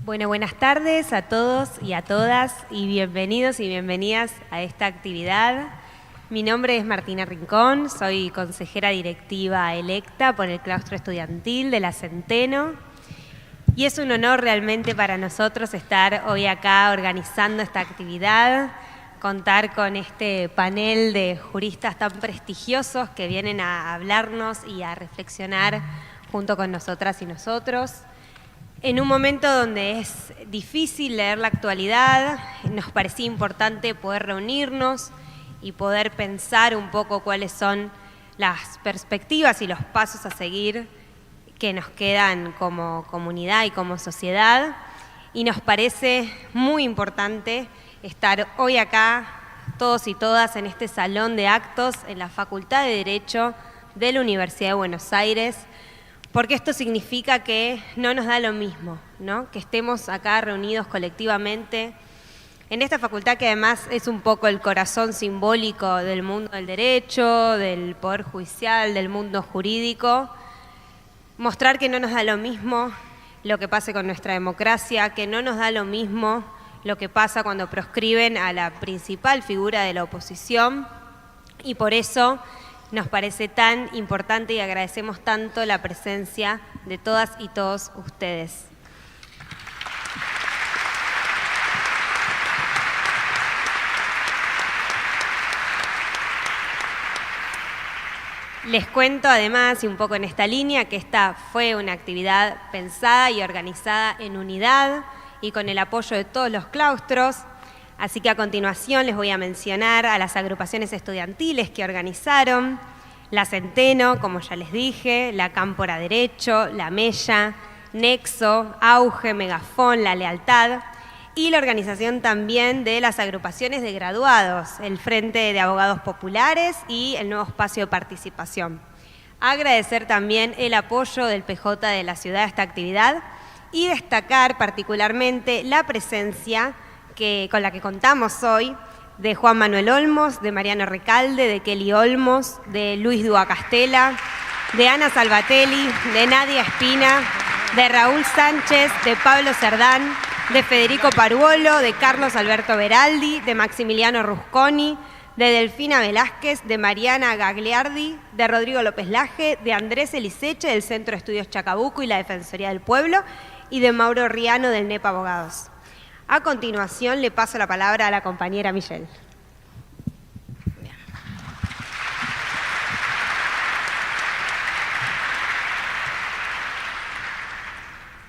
Bueno, buenas tardes a todos y a todas y bienvenidos y bienvenidas a esta actividad. Mi nombre es Martina Rincón, soy consejera directiva electa por el claustro estudiantil de la Centeno y es un honor realmente para nosotros estar hoy acá organizando esta actividad, contar con este panel de juristas tan prestigiosos que vienen a hablarnos y a reflexionar junto con nosotras y nosotros. En un momento donde es difícil leer la actualidad, nos parecía importante poder reunirnos y poder pensar un poco cuáles son las perspectivas y los pasos a seguir que nos quedan como comunidad y como sociedad. Y nos parece muy importante estar hoy acá, todos y todas, en este salón de actos en la Facultad de Derecho de la Universidad de Buenos Aires, porque esto significa que no nos da lo mismo, ¿no? Que estemos acá reunidos colectivamente en esta facultad que además es un poco el corazón simbólico del mundo del derecho, del poder judicial, del mundo jurídico. Mostrar que no nos da lo mismo lo que pase con nuestra democracia, que no nos da lo mismo lo que pasa cuando proscriben a la principal figura de la oposición, y por eso nos parece tan importante y agradecemos tanto la presencia de todas y todos ustedes. Les cuento además, y un poco en esta línea, que esta fue una actividad pensada y organizada en unidad y con el apoyo de todos los claustros. Así que a continuación les voy a mencionar a las agrupaciones estudiantiles que organizaron: la Centeno, como ya les dije, la Cámpora Derecho, la Mella, Nexo, Auge, Megafón, La Lealtad, y la organización también de las agrupaciones de graduados, el Frente de Abogados Populares y el Nuevo Espacio de Participación. Agradecer también el apoyo del PJ de la ciudad a esta actividad y destacar particularmente la presencia con la que contamos hoy de Juan Manuel Olmos, de Mariano Recalde, de Kelly Olmos, de Luis Dúa Castela, de Ana Salvatelli, de Nadia Espina, de Raúl Sánchez, de Pablo Cerdán, de Federico Paruolo, de Carlos Alberto Beraldi, de Maximiliano Rusconi, de Delfina Velázquez, de Mariana Gagliardi, de Rodrigo López Laje, de Andrés Eliseche del Centro de Estudios Chacabuco y la Defensoría del Pueblo, y de Mauro Riano del NEP Abogados. A continuación le paso la palabra a la compañera Michelle.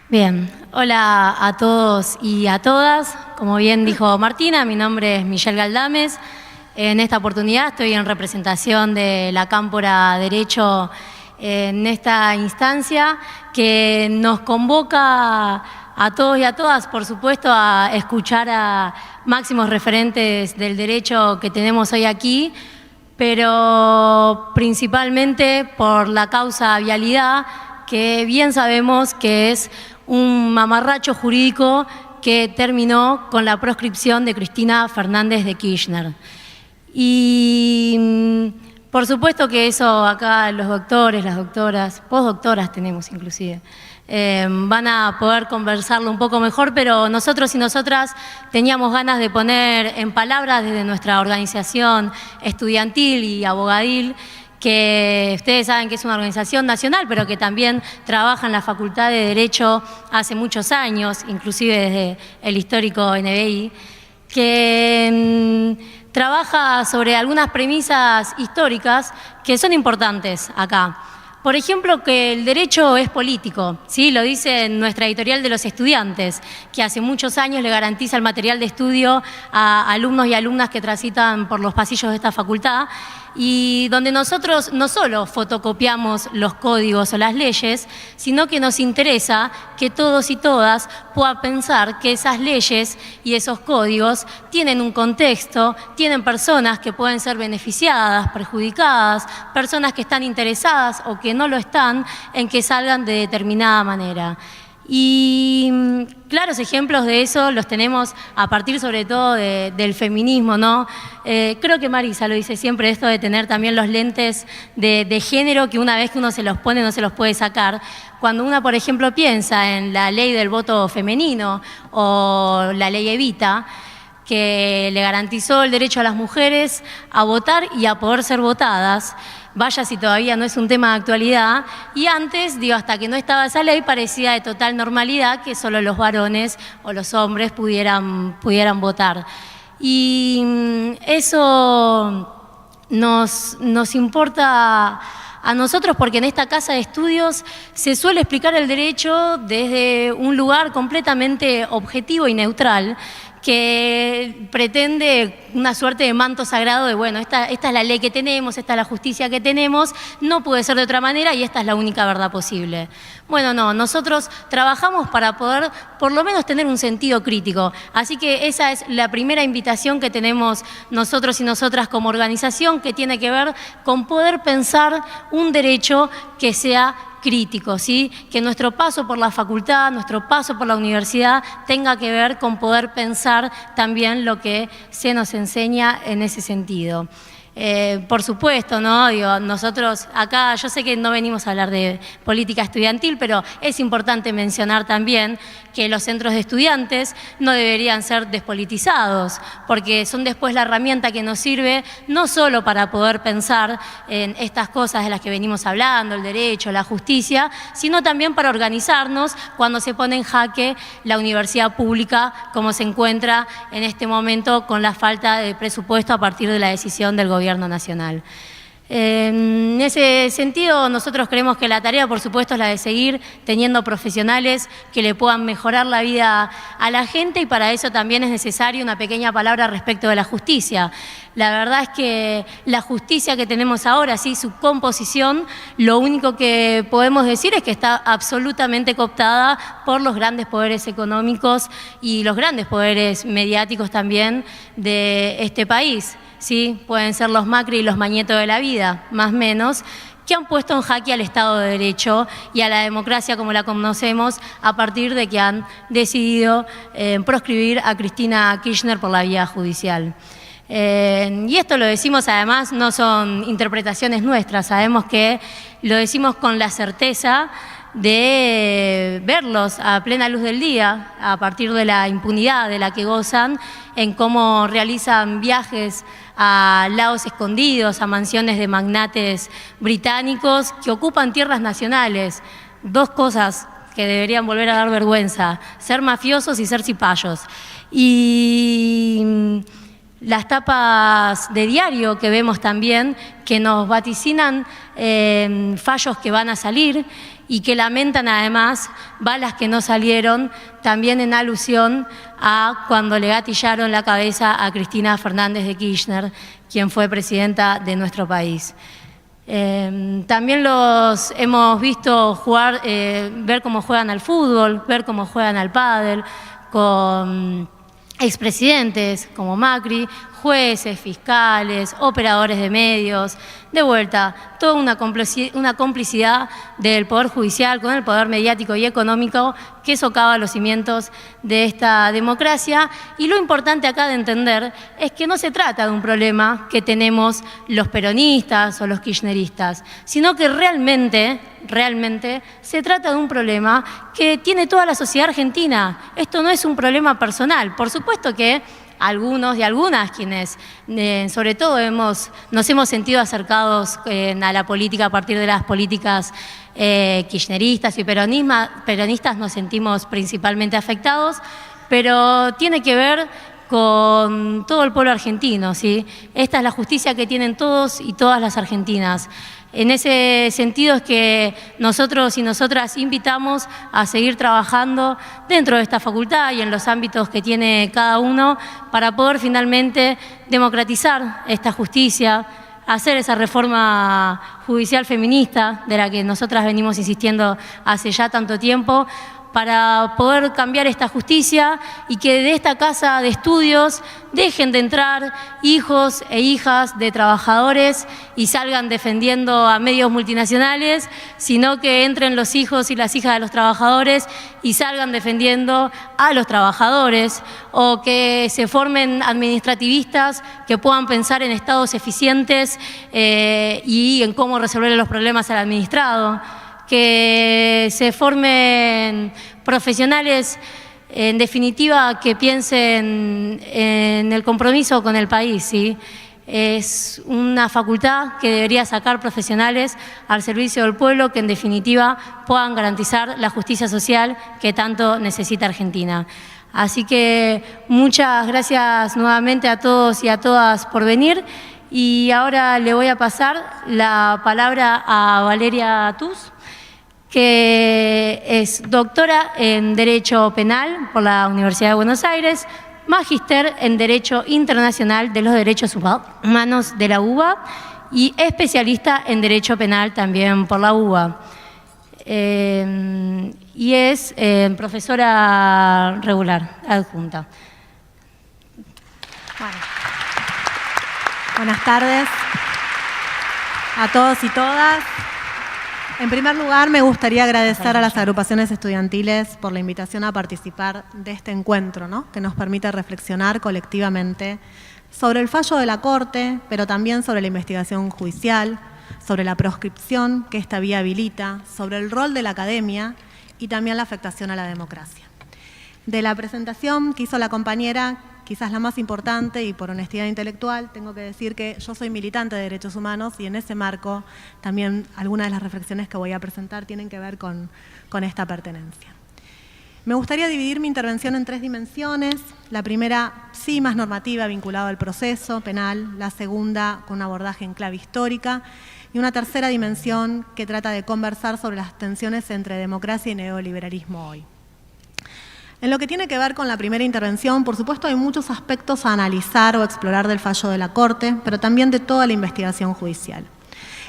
Bien, hola a todos y a todas. Como bien dijo Martina, mi nombre es Michelle Galdames. En esta oportunidad estoy en representación de la Cámpora Derecho en esta instancia que nos convoca a todos y a todas, por supuesto, a escuchar a máximos referentes del derecho que tenemos hoy aquí, pero principalmente por la causa vialidad, que bien sabemos que es un mamarracho jurídico que terminó con la proscripción de Cristina Fernández de Kirchner. Y por supuesto que eso acá los doctores, las doctoras, postdoctoras tenemos inclusive, van a poder conversarlo un poco mejor, pero nosotros y nosotras teníamos ganas de poner en palabras desde nuestra organización estudiantil y abogadil, que ustedes saben que es una organización nacional, pero que también trabaja en la Facultad de Derecho hace muchos años, inclusive desde el histórico NBI, que trabaja sobre algunas premisas históricas que son importantes acá. Por ejemplo, que el derecho es político, ¿sí? Lo dice en nuestra editorial de los estudiantes, que hace muchos años le garantiza el material de estudio a alumnos y alumnas que transitan por los pasillos de esta facultad, y donde nosotros no solo fotocopiamos los códigos o las leyes, sino que nos interesa que todos y todas puedan pensar que esas leyes y esos códigos tienen un contexto, tienen personas que pueden ser beneficiadas, perjudicadas, personas que están interesadas o que no lo están en que salgan de determinada manera. Y claros ejemplos de eso los tenemos a partir sobre todo del feminismo, ¿no? Creo que Marisa lo dice siempre, esto de tener también los lentes de género, que una vez que uno se los pone no se los puede sacar. Cuando una, por ejemplo, piensa en la ley del voto femenino o la ley Evita, que le garantizó el derecho a las mujeres a votar y a poder ser votadas, vaya si todavía no es un tema de actualidad, y antes, hasta que no estaba esa ley, parecía de total normalidad que solo los varones o los hombres pudieran votar. Y eso nos importa a nosotros porque en esta casa de estudios se suele explicar el derecho desde un lugar completamente objetivo y neutral, que pretende una suerte de manto sagrado de, bueno, esta es la ley que tenemos, esta es la justicia que tenemos, no puede ser de otra manera y esta es la única verdad posible. Bueno, no, nosotros trabajamos para poder por lo menos tener un sentido crítico. Así que esa es la primera invitación que tenemos nosotros y nosotras como organización, que tiene que ver con poder pensar un derecho que sea crítico, ¿sí? Que nuestro paso por la facultad, nuestro paso por la universidad tenga que ver con poder pensar también lo que se nos enseña en ese sentido. Por supuesto, ¿no? Nosotros acá, yo sé que no venimos a hablar de política estudiantil, pero es importante mencionar también que los centros de estudiantes no deberían ser despolitizados, porque son después la herramienta que nos sirve no solo para poder pensar en estas cosas de las que venimos hablando, el derecho, la justicia, sino también para organizarnos cuando se pone en jaque la universidad pública, como se encuentra en este momento con la falta de presupuesto a partir de la decisión del Gobierno Nacional. En ese sentido, nosotros creemos que la tarea, por supuesto, es la de seguir teniendo profesionales que le puedan mejorar la vida a la gente, y para eso también es necesaria una pequeña palabra respecto de la justicia. La verdad es que la justicia que tenemos ahora, sí, su composición, lo único que podemos decir es que está absolutamente cooptada por los grandes poderes económicos y los grandes poderes mediáticos también de este país. Sí, pueden ser los Macri y los Mañeto de la vida, más o menos, que han puesto en jaque al Estado de Derecho y a la democracia como la conocemos a partir de que han decidido proscribir a Cristina Kirchner por la vía judicial. Y esto lo decimos, además, no son interpretaciones nuestras, sabemos que lo decimos con la certeza de verlos a plena luz del día, a partir de la impunidad de la que gozan, en cómo realizan viajes a lagos escondidos, a mansiones de magnates británicos que ocupan tierras nacionales. Dos cosas que deberían volver a dar vergüenza: ser mafiosos y ser cipayos. Y las tapas de diario que vemos también, que nos vaticinan fallos que van a salir y que lamentan además balas que no salieron, también en alusión a cuando le gatillaron la cabeza a Cristina Fernández de Kirchner, quien fue presidenta de nuestro país. También los hemos visto jugar, ver cómo juegan al fútbol, ver cómo juegan al pádel, con expresidentes como Macri, jueces, fiscales, operadores de medios, de vuelta, toda una complicidad del Poder Judicial con el poder mediático y económico que socava los cimientos de esta democracia. Y lo importante acá de entender es que no se trata de un problema que tenemos los peronistas o los kirchneristas, sino que realmente se trata de un problema que tiene toda la sociedad argentina. Esto no es un problema personal. Por supuesto que algunos y algunas quienes sobre todo nos hemos sentido acercados a la política a partir de las políticas kirchneristas y peronistas nos sentimos principalmente afectados, pero tiene que ver con todo el pueblo argentino, ¿sí? Esta es la justicia que tienen todos y todas las argentinas. En ese sentido es que nosotros y nosotras invitamos a seguir trabajando dentro de esta facultad y en los ámbitos que tiene cada uno para poder finalmente democratizar esta justicia, hacer esa reforma judicial feminista de la que nosotras venimos insistiendo hace ya tanto tiempo, para poder cambiar esta justicia y que de esta casa de estudios dejen de entrar hijos e hijas de trabajadores y salgan defendiendo a medios multinacionales, sino que entren los hijos y las hijas de los trabajadores y salgan defendiendo a los trabajadores, o que se formen administrativistas que puedan pensar en estados eficientes y en cómo resolver los problemas al administrado, que se formen profesionales, en definitiva, que piensen en el compromiso con el país, ¿sí? Es una facultad que debería sacar profesionales al servicio del pueblo que en definitiva puedan garantizar la justicia social que tanto necesita Argentina. Así que muchas gracias nuevamente a todos y a todas por venir, y ahora le voy a pasar la palabra a Valeria Tuz, que es doctora en Derecho Penal por la Universidad de Buenos Aires, magíster en Derecho Internacional de los Derechos Humanos de la UBA y especialista en Derecho Penal también por la UBA. Y es profesora regular, adjunta. Bueno. Buenas tardes a todos y todas. En primer lugar, me gustaría agradecer a las agrupaciones estudiantiles por la invitación a participar de este encuentro, ¿no?, que nos permite reflexionar colectivamente sobre el fallo de la Corte, pero también sobre la investigación judicial, sobre la proscripción que esta vía habilita, sobre el rol de la academia y también la afectación a la democracia. De la presentación que hizo la compañera, quizás la más importante, y por honestidad intelectual, tengo que decir que yo soy militante de derechos humanos y en ese marco también algunas de las reflexiones que voy a presentar tienen que ver con esta pertenencia. Me gustaría dividir mi intervención en tres dimensiones. La primera, sí, más normativa, vinculada al proceso penal. La segunda, con un abordaje en clave histórica. Y una tercera dimensión que trata de conversar sobre las tensiones entre democracia y neoliberalismo hoy. En lo que tiene que ver con la primera intervención, por supuesto hay muchos aspectos a analizar o explorar del fallo de la Corte, pero también de toda la investigación judicial.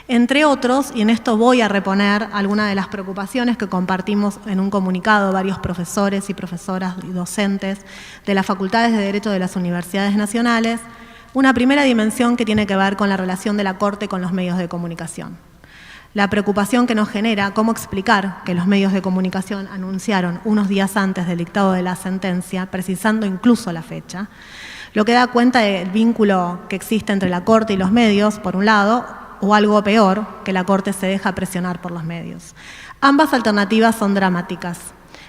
Entre otros, y en esto voy a reponer algunas de las preocupaciones que compartimos en un comunicado varios profesores y profesoras y docentes de las facultades de Derecho de las universidades nacionales, una primera dimensión que tiene que ver con la relación de la Corte con los medios de comunicación. La preocupación que nos genera cómo explicar que los medios de comunicación anunciaron unos días antes del dictado de la sentencia, precisando incluso la fecha, lo que da cuenta del vínculo que existe entre la Corte y los medios, por un lado, o algo peor, que la Corte se deja presionar por los medios. Ambas alternativas son dramáticas.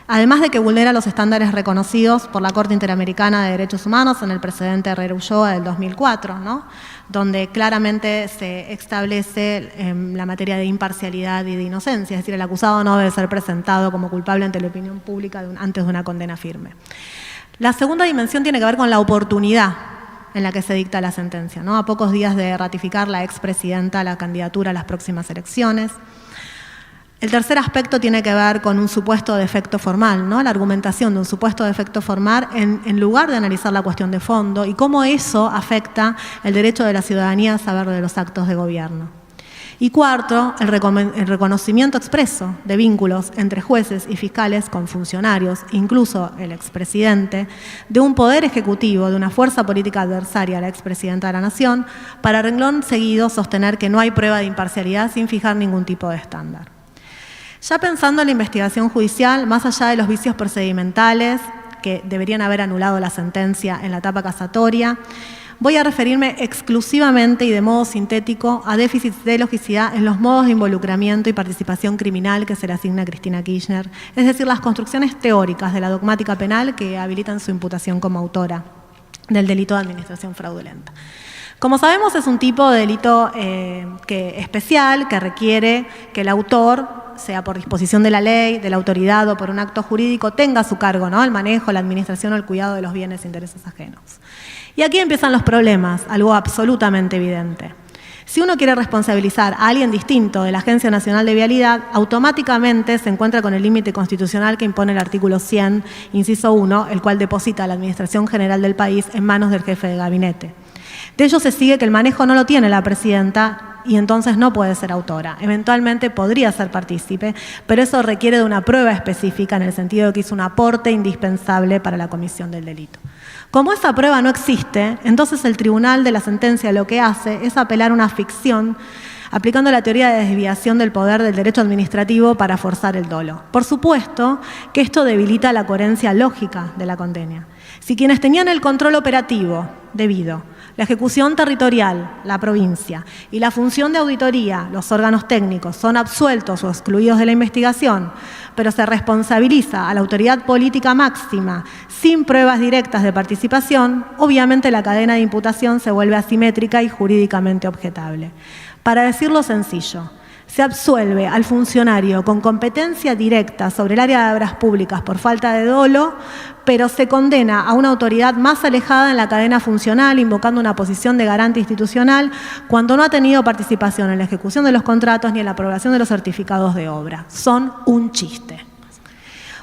Además de que vulnera los estándares reconocidos por la Corte Interamericana de Derechos Humanos en el precedente Herrera Ulloa del 2004, ¿no?, donde claramente se establece la materia de imparcialidad y de inocencia, es decir, el acusado no debe ser presentado como culpable ante la opinión pública antes de una condena firme. La segunda dimensión tiene que ver con la oportunidad en la que se dicta la sentencia, ¿no?, a pocos días de ratificar la expresidenta la candidatura a las próximas elecciones. El tercer aspecto tiene que ver con un supuesto defecto formal, ¿no?, la argumentación de un supuesto defecto formal en lugar de analizar la cuestión de fondo y cómo eso afecta el derecho de la ciudadanía a saber de los actos de gobierno. Y cuarto, el reconocimiento expreso de vínculos entre jueces y fiscales con funcionarios, incluso el expresidente, de un poder ejecutivo, de una fuerza política adversaria a la expresidenta de la Nación, para renglón seguido sostener que no hay prueba de imparcialidad sin fijar ningún tipo de estándar. Ya pensando en la investigación judicial, más allá de los vicios procedimentales que deberían haber anulado la sentencia en la etapa casatoria, voy a referirme exclusivamente y de modo sintético a déficits de logicidad en los modos de involucramiento y participación criminal que se le asigna a Cristina Kirchner, es decir, las construcciones teóricas de la dogmática penal que habilitan su imputación como autora del delito de administración fraudulenta. Como sabemos, es un tipo de delito especial que requiere que el autor, sea por disposición de la ley, de la autoridad o por un acto jurídico, tenga a su cargo, ¿no?, el manejo, la administración o el cuidado de los bienes e intereses ajenos. Y aquí empiezan los problemas, algo absolutamente evidente. Si uno quiere responsabilizar a alguien distinto de la Agencia Nacional de Vialidad, automáticamente se encuentra con el límite constitucional que impone el artículo 100, inciso 1, el cual deposita a la Administración General del país en manos del jefe de gabinete. De ello se sigue que el manejo no lo tiene la presidenta y entonces no puede ser autora. Eventualmente podría ser partícipe, pero eso requiere de una prueba específica en el sentido de que hizo un aporte indispensable para la comisión del delito. Como esa prueba no existe, entonces el tribunal de la sentencia lo que hace es apelar a una ficción aplicando la teoría de desviación del poder del derecho administrativo para forzar el dolo. Por supuesto que esto debilita la coherencia lógica de la condena. Si quienes tenían el control operativo debido, la ejecución territorial, la provincia, y la función de auditoría, los órganos técnicos, son absueltos o excluidos de la investigación, pero se responsabiliza a la autoridad política máxima sin pruebas directas de participación, obviamente la cadena de imputación se vuelve asimétrica y jurídicamente objetable. Para decirlo sencillo, se absuelve al funcionario con competencia directa sobre el área de obras públicas por falta de dolo, pero se condena a una autoridad más alejada en la cadena funcional, invocando una posición de garante institucional, cuando no ha tenido participación en la ejecución de los contratos ni en la aprobación de los certificados de obra. Son un chiste.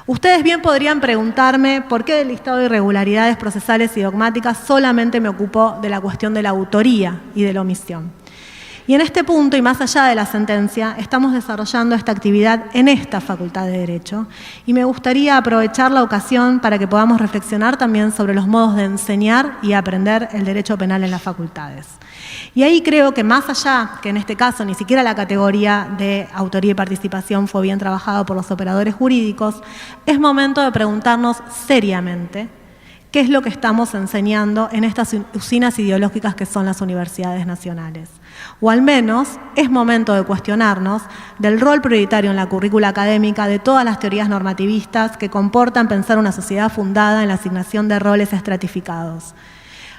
Ustedes bien podrían preguntarme por qué del listado de irregularidades procesales y dogmáticas solamente me ocupo de la cuestión de la autoría y de la omisión. Y en este punto, y más allá de la sentencia, estamos desarrollando esta actividad en esta Facultad de Derecho. Y me gustaría aprovechar la ocasión para que podamos reflexionar también sobre los modos de enseñar y aprender el derecho penal en las facultades. Y ahí creo que más allá, que en este caso ni siquiera la categoría de autoría y participación fue bien trabajada por los operadores jurídicos, es momento de preguntarnos seriamente qué es lo que estamos enseñando en estas usinas ideológicas que son las universidades nacionales. O al menos es momento de cuestionarnos del rol prioritario en la currícula académica de todas las teorías normativistas que comportan pensar una sociedad fundada en la asignación de roles estratificados.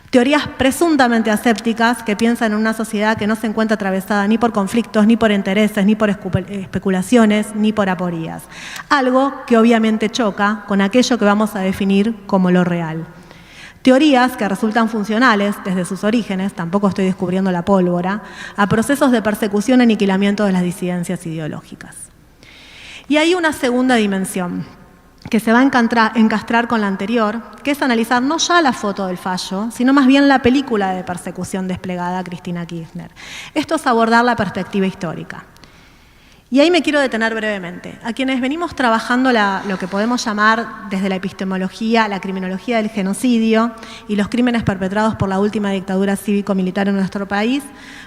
Teorías presuntamente asépticas que piensan en una sociedad que no se encuentra atravesada ni por conflictos, ni por intereses, ni por especulaciones, ni por aporías. Algo que obviamente choca con aquello que vamos a definir como lo real. Teorías que resultan funcionales desde sus orígenes, tampoco estoy descubriendo la pólvora, a procesos de persecución y aniquilamiento de las disidencias ideológicas. Y hay una segunda dimensión que se va a encastrar con la anterior, que es analizar no ya la foto del fallo, sino más bien la película de persecución desplegada a Cristina Kirchner. Esto es abordar la perspectiva histórica. Y ahí me quiero detener brevemente. A quienes venimos trabajando lo que podemos llamar desde la epistemología, la criminología del genocidio y los crímenes perpetrados por la última dictadura cívico-militar en nuestro país,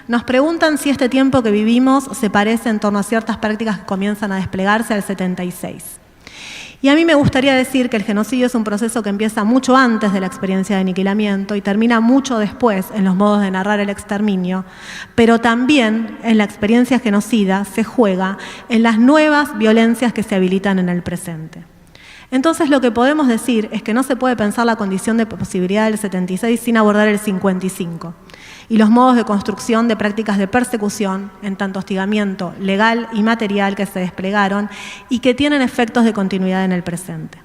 nos preguntan si este tiempo que vivimos se parece en torno a ciertas prácticas que comienzan a desplegarse al 76. Y a mí me gustaría decir que el genocidio es un proceso que empieza mucho antes de la experiencia de aniquilamiento y termina mucho después en los modos de narrar el exterminio, pero también en la experiencia genocida se juega en las nuevas violencias que se habilitan en el presente. Entonces lo que podemos decir es que no se puede pensar la condición de posibilidad del 76 sin abordar el 55. Y los modos de construcción de prácticas de persecución, en tanto hostigamiento legal y material que se desplegaron y que tienen efectos de continuidad en el presente.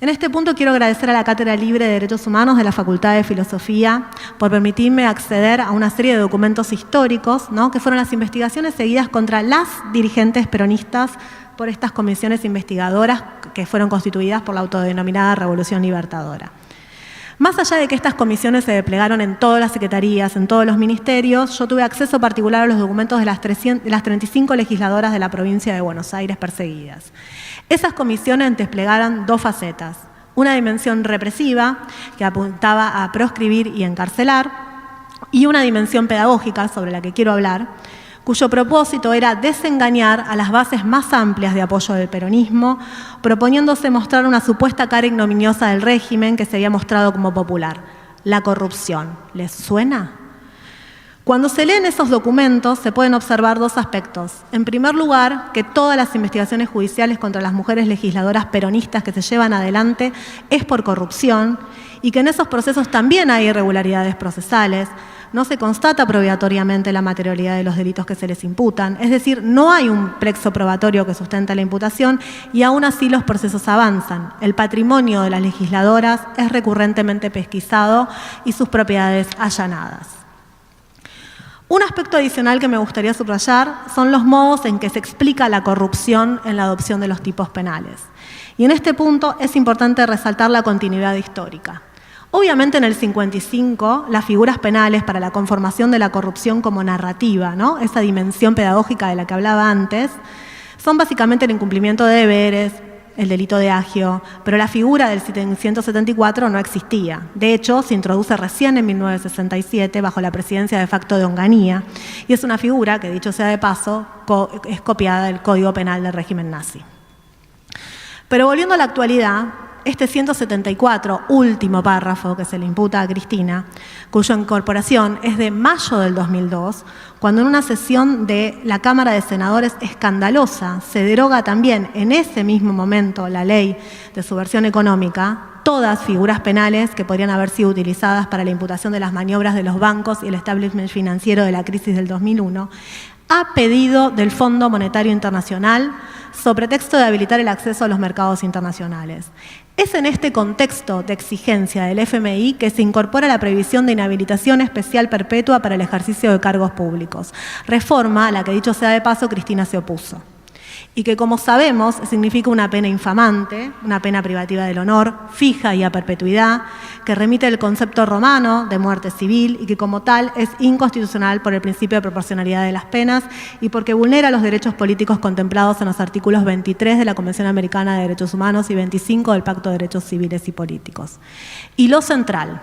En este punto quiero agradecer a la Cátedra Libre de Derechos Humanos de la Facultad de Filosofía por permitirme acceder a una serie de documentos históricos, ¿no?, que fueron las investigaciones seguidas contra las dirigentes peronistas por estas comisiones investigadoras que fueron constituidas por la autodenominada Revolución Libertadora. Más allá de que estas comisiones se desplegaron en todas las secretarías, en todos los ministerios, yo tuve acceso particular a los documentos de las 35 legisladoras de la provincia de Buenos Aires perseguidas. Esas comisiones desplegaron dos facetas. Una dimensión represiva, que apuntaba a proscribir y encarcelar, y una dimensión pedagógica, sobre la que quiero hablar, cuyo propósito era desengañar a las bases más amplias de apoyo del peronismo, proponiéndose mostrar una supuesta cara ignominiosa del régimen que se había mostrado como popular, la corrupción. ¿Les suena? Cuando se leen esos documentos se pueden observar dos aspectos. En primer lugar, que todas las investigaciones judiciales contra las mujeres legisladoras peronistas que se llevan adelante es por corrupción y que en esos procesos también hay irregularidades procesales. No se constata probatoriamente la materialidad de los delitos que se les imputan, es decir, no hay un plexo probatorio que sustenta la imputación y aún así los procesos avanzan. El patrimonio de las legisladoras es recurrentemente pesquisado y sus propiedades allanadas. Un aspecto adicional que me gustaría subrayar son los modos en que se explica la corrupción en la adopción de los tipos penales. Y en este punto es importante resaltar la continuidad histórica. Obviamente en el 55 las figuras penales para la conformación de la corrupción como narrativa, ¿no? Esa dimensión pedagógica de la que hablaba antes, son básicamente el incumplimiento de deberes, el delito de agio, pero la figura del 174 no existía. De hecho, se introduce recién en 1967 bajo la presidencia de facto de Onganía y es una figura que, dicho sea de paso, es copiada del Código Penal del régimen nazi. Pero volviendo a la actualidad, este 174, último párrafo que se le imputa a Cristina, cuya incorporación es de mayo del 2002, cuando en una sesión de la Cámara de Senadores escandalosa se deroga también en ese mismo momento la ley de subversión económica, todas figuras penales que podrían haber sido utilizadas para la imputación de las maniobras de los bancos y el establishment financiero de la crisis del 2001, a pedido del Fondo Monetario Internacional, sobre pretexto de habilitar el acceso a los mercados internacionales. Es en este contexto de exigencia del FMI que se incorpora la previsión de inhabilitación especial perpetua para el ejercicio de cargos públicos, reforma a la que, dicho sea de paso, Cristina se opuso. Y que, como sabemos, significa una pena infamante, una pena privativa del honor, fija y a perpetuidad, que remite al concepto romano de muerte civil y que como tal es inconstitucional por el principio de proporcionalidad de las penas y porque vulnera los derechos políticos contemplados en los artículos 23 de la Convención Americana de Derechos Humanos y 25 del Pacto de Derechos Civiles y Políticos. Y lo central: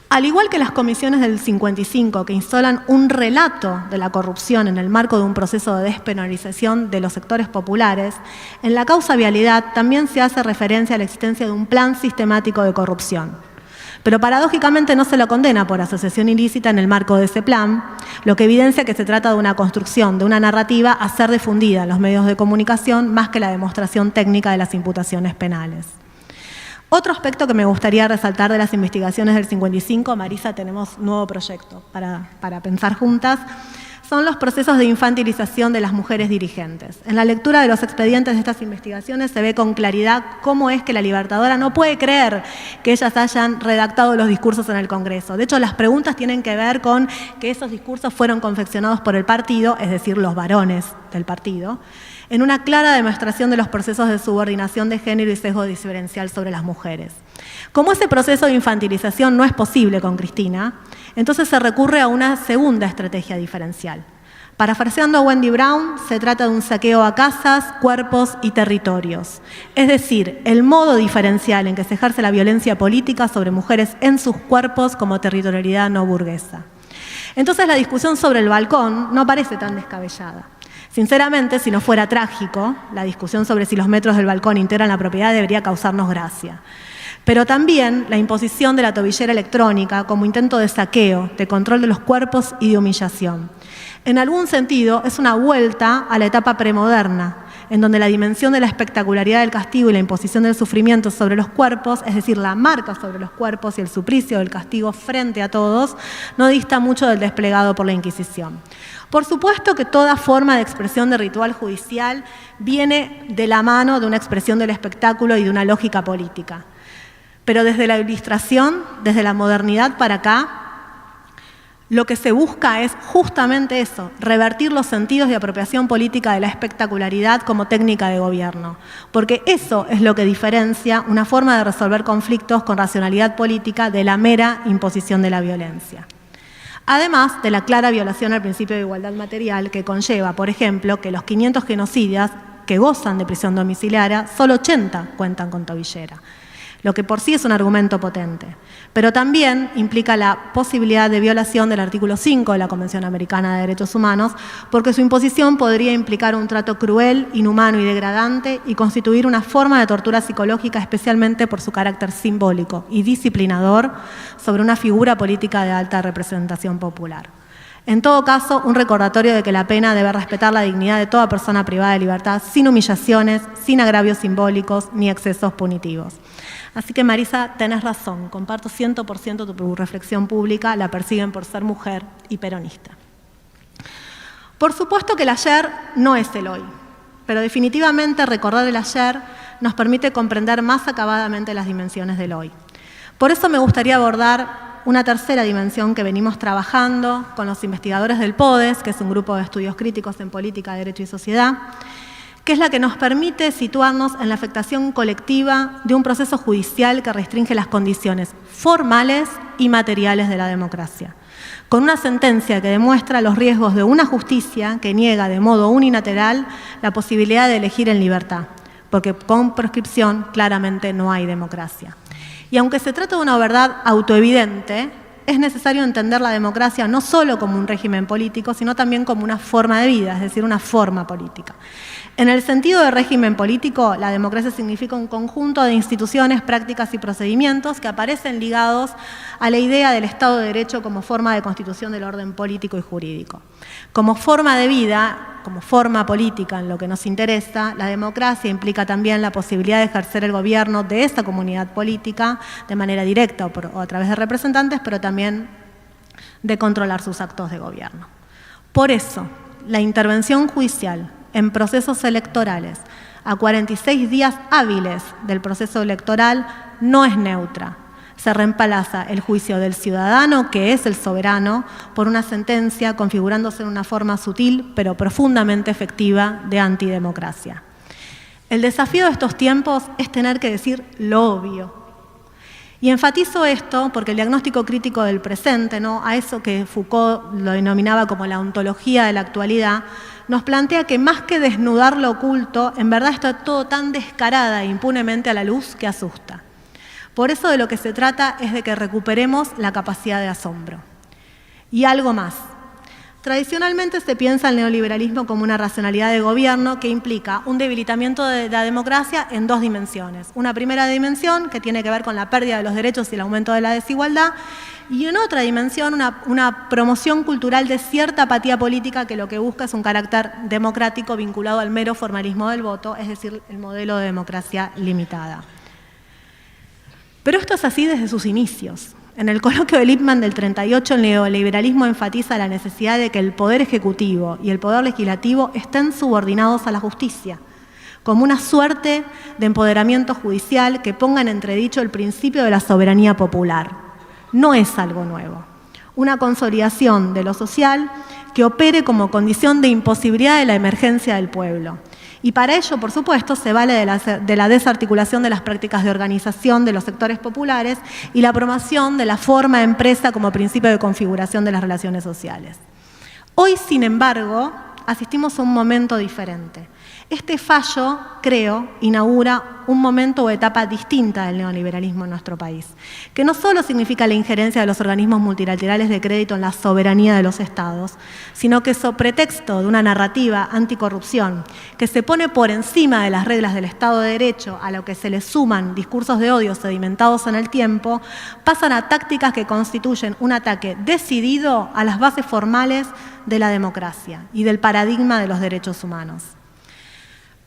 al igual que las comisiones del 55 que instalan un relato de la corrupción en el marco de un proceso de despenalización de los sectores populares, en la causa vialidad también se hace referencia a la existencia de un plan sistemático de corrupción. Pero paradójicamente no se lo condena por asociación ilícita en el marco de ese plan, lo que evidencia que se trata de una construcción de una narrativa a ser difundida en los medios de comunicación más que la demostración técnica de las imputaciones penales. Otro aspecto que me gustaría resaltar de las investigaciones del 55, Marisa, tenemos nuevo proyecto para pensar juntas, son los procesos de infantilización de las mujeres dirigentes. En la lectura de los expedientes de estas investigaciones se ve con claridad cómo es que la Libertadora no puede creer que ellas hayan redactado los discursos en el Congreso. De hecho, las preguntas tienen que ver con que esos discursos fueron confeccionados por el partido, es decir, los varones del partido, en una clara demostración de los procesos de subordinación de género y sesgo diferencial sobre las mujeres. Como ese proceso de infantilización no es posible con Cristina, entonces se recurre a una segunda estrategia diferencial. Parafraseando a Wendy Brown, se trata de un saqueo a casas, cuerpos y territorios. Es decir, el modo diferencial en que se ejerce la violencia política sobre mujeres en sus cuerpos como territorialidad no burguesa. Entonces la discusión sobre el balcón no parece tan descabellada. Sinceramente, si no fuera trágico, la discusión sobre si los metros del balcón integran la propiedad debería causarnos gracia. Pero también la imposición de la tobillera electrónica como intento de saqueo, de control de los cuerpos y de humillación. En algún sentido, es una vuelta a la etapa premoderna, en donde la dimensión de la espectacularidad del castigo y la imposición del sufrimiento sobre los cuerpos, es decir, la marca sobre los cuerpos y el suplicio del castigo frente a todos, no dista mucho del desplegado por la Inquisición. Por supuesto que toda forma de expresión de ritual judicial viene de la mano de una expresión del espectáculo y de una lógica política. Pero desde la Ilustración, desde la modernidad para acá, lo que se busca es justamente eso, revertir los sentidos de apropiación política de la espectacularidad como técnica de gobierno. Porque eso es lo que diferencia una forma de resolver conflictos con racionalidad política de la mera imposición de la violencia. Además de la clara violación al principio de igualdad material que conlleva, por ejemplo, que los 500 genocidas que gozan de prisión domiciliaria, solo 80 cuentan con tobillera, lo que por sí es un argumento potente. Pero también implica la posibilidad de violación del artículo 5 de la Convención Americana de Derechos Humanos, porque su imposición podría implicar un trato cruel, inhumano y degradante y constituir una forma de tortura psicológica, especialmente por su carácter simbólico y disciplinador sobre una figura política de alta representación popular. En todo caso, un recordatorio de que la pena debe respetar la dignidad de toda persona privada de libertad, sin humillaciones, sin agravios simbólicos ni excesos punitivos. Así que, Marisa, tenés razón, comparto 100% tu reflexión pública, la persiguen por ser mujer y peronista. Por supuesto que el ayer no es el hoy, pero definitivamente recordar el ayer nos permite comprender más acabadamente las dimensiones del hoy. Por eso me gustaría abordar una tercera dimensión que venimos trabajando con los investigadores del PODES, que es un grupo de estudios críticos en política, derecho y sociedad, que es la que nos permite situarnos en la afectación colectiva de un proceso judicial que restringe las condiciones formales y materiales de la democracia, con una sentencia que demuestra los riesgos de una justicia que niega de modo unilateral la posibilidad de elegir en libertad, porque con proscripción claramente no hay democracia. Y aunque se trata de una verdad autoevidente, es necesario entender la democracia no solo como un régimen político, sino también como una forma de vida, es decir, una forma política. En el sentido de régimen político, la democracia significa un conjunto de instituciones, prácticas y procedimientos que aparecen ligados a la idea del Estado de Derecho como forma de constitución del orden político y jurídico. Como forma de vida, como forma política en lo que nos interesa, la democracia implica también la posibilidad de ejercer el gobierno de esta comunidad política de manera directa o a través de representantes, pero también de controlar sus actos de gobierno. Por eso, la intervención judicial en procesos electorales a 46 días hábiles del proceso electoral no es neutra. Se reemplaza el juicio del ciudadano, que es el soberano, por una sentencia configurándose en una forma sutil pero profundamente efectiva de antidemocracia. El desafío de estos tiempos es tener que decir lo obvio. Y enfatizo esto porque el diagnóstico crítico del presente, ¿no?, a eso que Foucault lo denominaba como la ontología de la actualidad, nos plantea que más que desnudar lo oculto, en verdad está todo tan descarada e impunemente a la luz que asusta. Por eso de lo que se trata es de que recuperemos la capacidad de asombro. Y algo más. Tradicionalmente se piensa el neoliberalismo como una racionalidad de gobierno que implica un debilitamiento de la democracia en dos dimensiones. Una primera dimensión que tiene que ver con la pérdida de los derechos y el aumento de la desigualdad, y en otra dimensión una promoción cultural de cierta apatía política que lo que busca es un carácter democrático vinculado al mero formalismo del voto, es decir, el modelo de democracia limitada. Pero esto es así desde sus inicios. En el coloquio de Lippmann del 38, el neoliberalismo enfatiza la necesidad de que el poder ejecutivo y el poder legislativo estén subordinados a la justicia, como una suerte de empoderamiento judicial que ponga en entredicho el principio de la soberanía popular. No es algo nuevo. Una consolidación de lo social que opere como condición de imposibilidad de la emergencia del pueblo. Y para ello, por supuesto, se vale de la desarticulación de las prácticas de organización de los sectores populares y la promoción de la forma empresa como principio de configuración de las relaciones sociales. Hoy, sin embargo, asistimos a un momento diferente. Este fallo, creo, inaugura un momento o etapa distinta del neoliberalismo en nuestro país, que no solo significa la injerencia de los organismos multilaterales de crédito en la soberanía de los estados, sino que sobre pretexto de una narrativa anticorrupción que se pone por encima de las reglas del Estado de Derecho, a lo que se le suman discursos de odio sedimentados en el tiempo, pasan a tácticas que constituyen un ataque decidido a las bases formales de la democracia y del paradigma de los derechos humanos.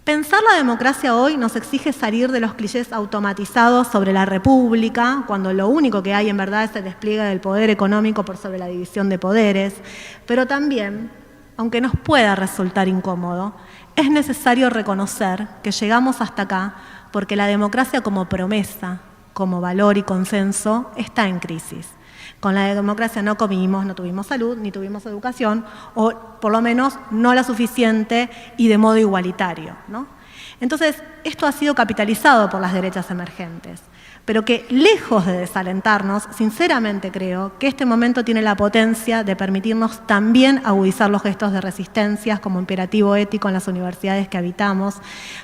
Pensar la democracia hoy nos exige salir de los clichés automatizados sobre la república, cuando lo único que hay en verdad es el despliegue del poder económico por sobre la división de poderes, pero también, aunque nos pueda resultar incómodo, es necesario reconocer que llegamos hasta acá porque la democracia como promesa, como valor y consenso, está en crisis. Con la democracia no comimos, no tuvimos salud, ni tuvimos educación, o por lo menos no la suficiente y de modo igualitario, ¿no? Entonces, esto ha sido capitalizado por las derechas emergentes, pero que lejos de desalentarnos, sinceramente creo que este momento tiene la potencia de permitirnos también agudizar los gestos de resistencias como imperativo ético en las universidades que habitamos,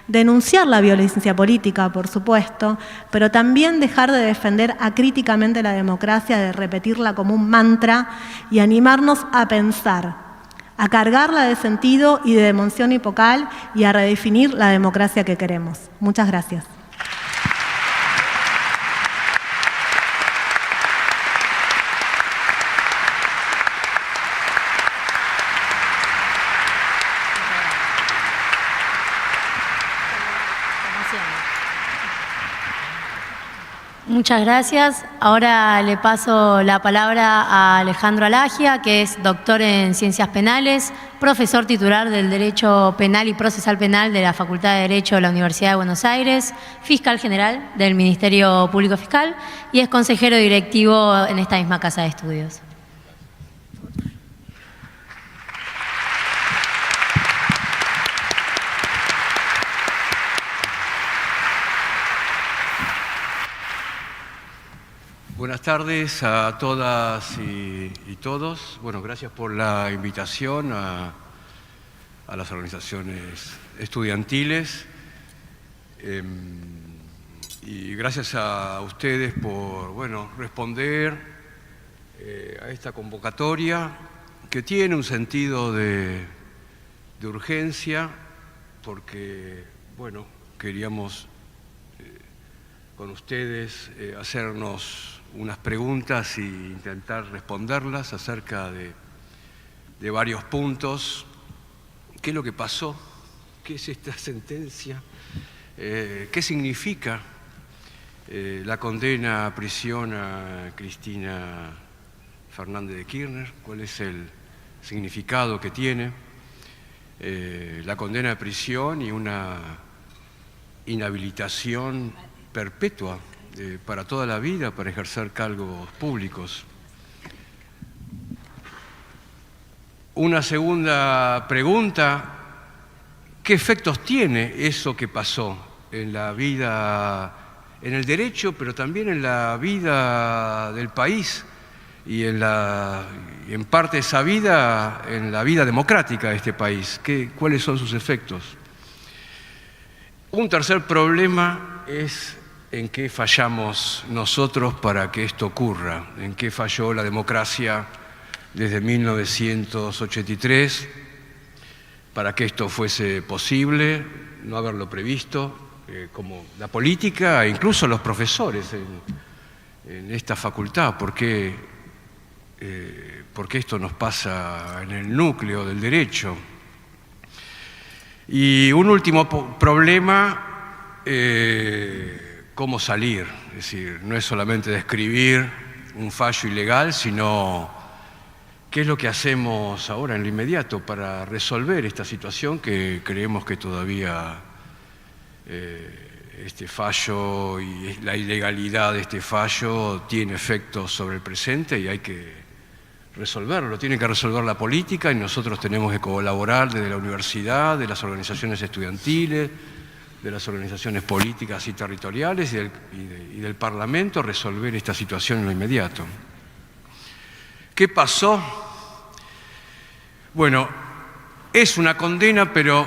denunciar la violencia política, por supuesto, pero también dejar de defender acríticamente la democracia, de repetirla como un mantra y animarnos a pensar, a cargarla de sentido y de emoción hipocal y a redefinir la democracia que queremos. Muchas gracias. Muchas gracias. Ahora le paso la palabra a Alejandro Alagia, que es doctor en Ciencias Penales, profesor titular del Derecho Penal y Procesal Penal de la Facultad de Derecho de la Universidad de Buenos Aires, fiscal general del Ministerio Público Fiscal y es consejero directivo en esta misma casa de estudios. Buenas tardes a todas y todos. Bueno, gracias por la invitación a las organizaciones estudiantiles y gracias a ustedes por, bueno, responder a esta convocatoria que tiene un sentido de urgencia porque, bueno, queríamos con ustedes hacernos unas preguntas e intentar responderlas acerca de varios puntos. ¿Qué es lo que pasó? ¿Qué es esta sentencia? ¿Qué significa la condena a prisión a Cristina Fernández de Kirchner? ¿Cuál es el significado que tiene? La condena a prisión y una inhabilitación perpetua para toda la vida para ejercer cargos públicos. Una segunda pregunta, ¿qué efectos tiene eso que pasó en la vida, en el derecho, pero también en la vida del país y en parte de esa vida, en la vida democrática de este país? ¿Cuáles son sus efectos? Un tercer problema es en qué fallamos nosotros para que esto ocurra, en qué falló la democracia desde 1983 para que esto fuese posible, no haberlo previsto, como la política e incluso los profesores en esta facultad, porque esto nos pasa en el núcleo del derecho. Y un último problema, cómo salir, es decir, no es solamente describir un fallo ilegal, sino qué es lo que hacemos ahora en lo inmediato para resolver esta situación que creemos que todavía este fallo y la ilegalidad de este fallo tiene efectos sobre el presente y hay que resolverlo. Tiene que resolver la política y nosotros tenemos que colaborar desde la universidad, de las organizaciones estudiantiles, de las organizaciones políticas y territoriales y del Parlamento, resolver esta situación en lo inmediato. ¿Qué pasó? Bueno, es una condena, pero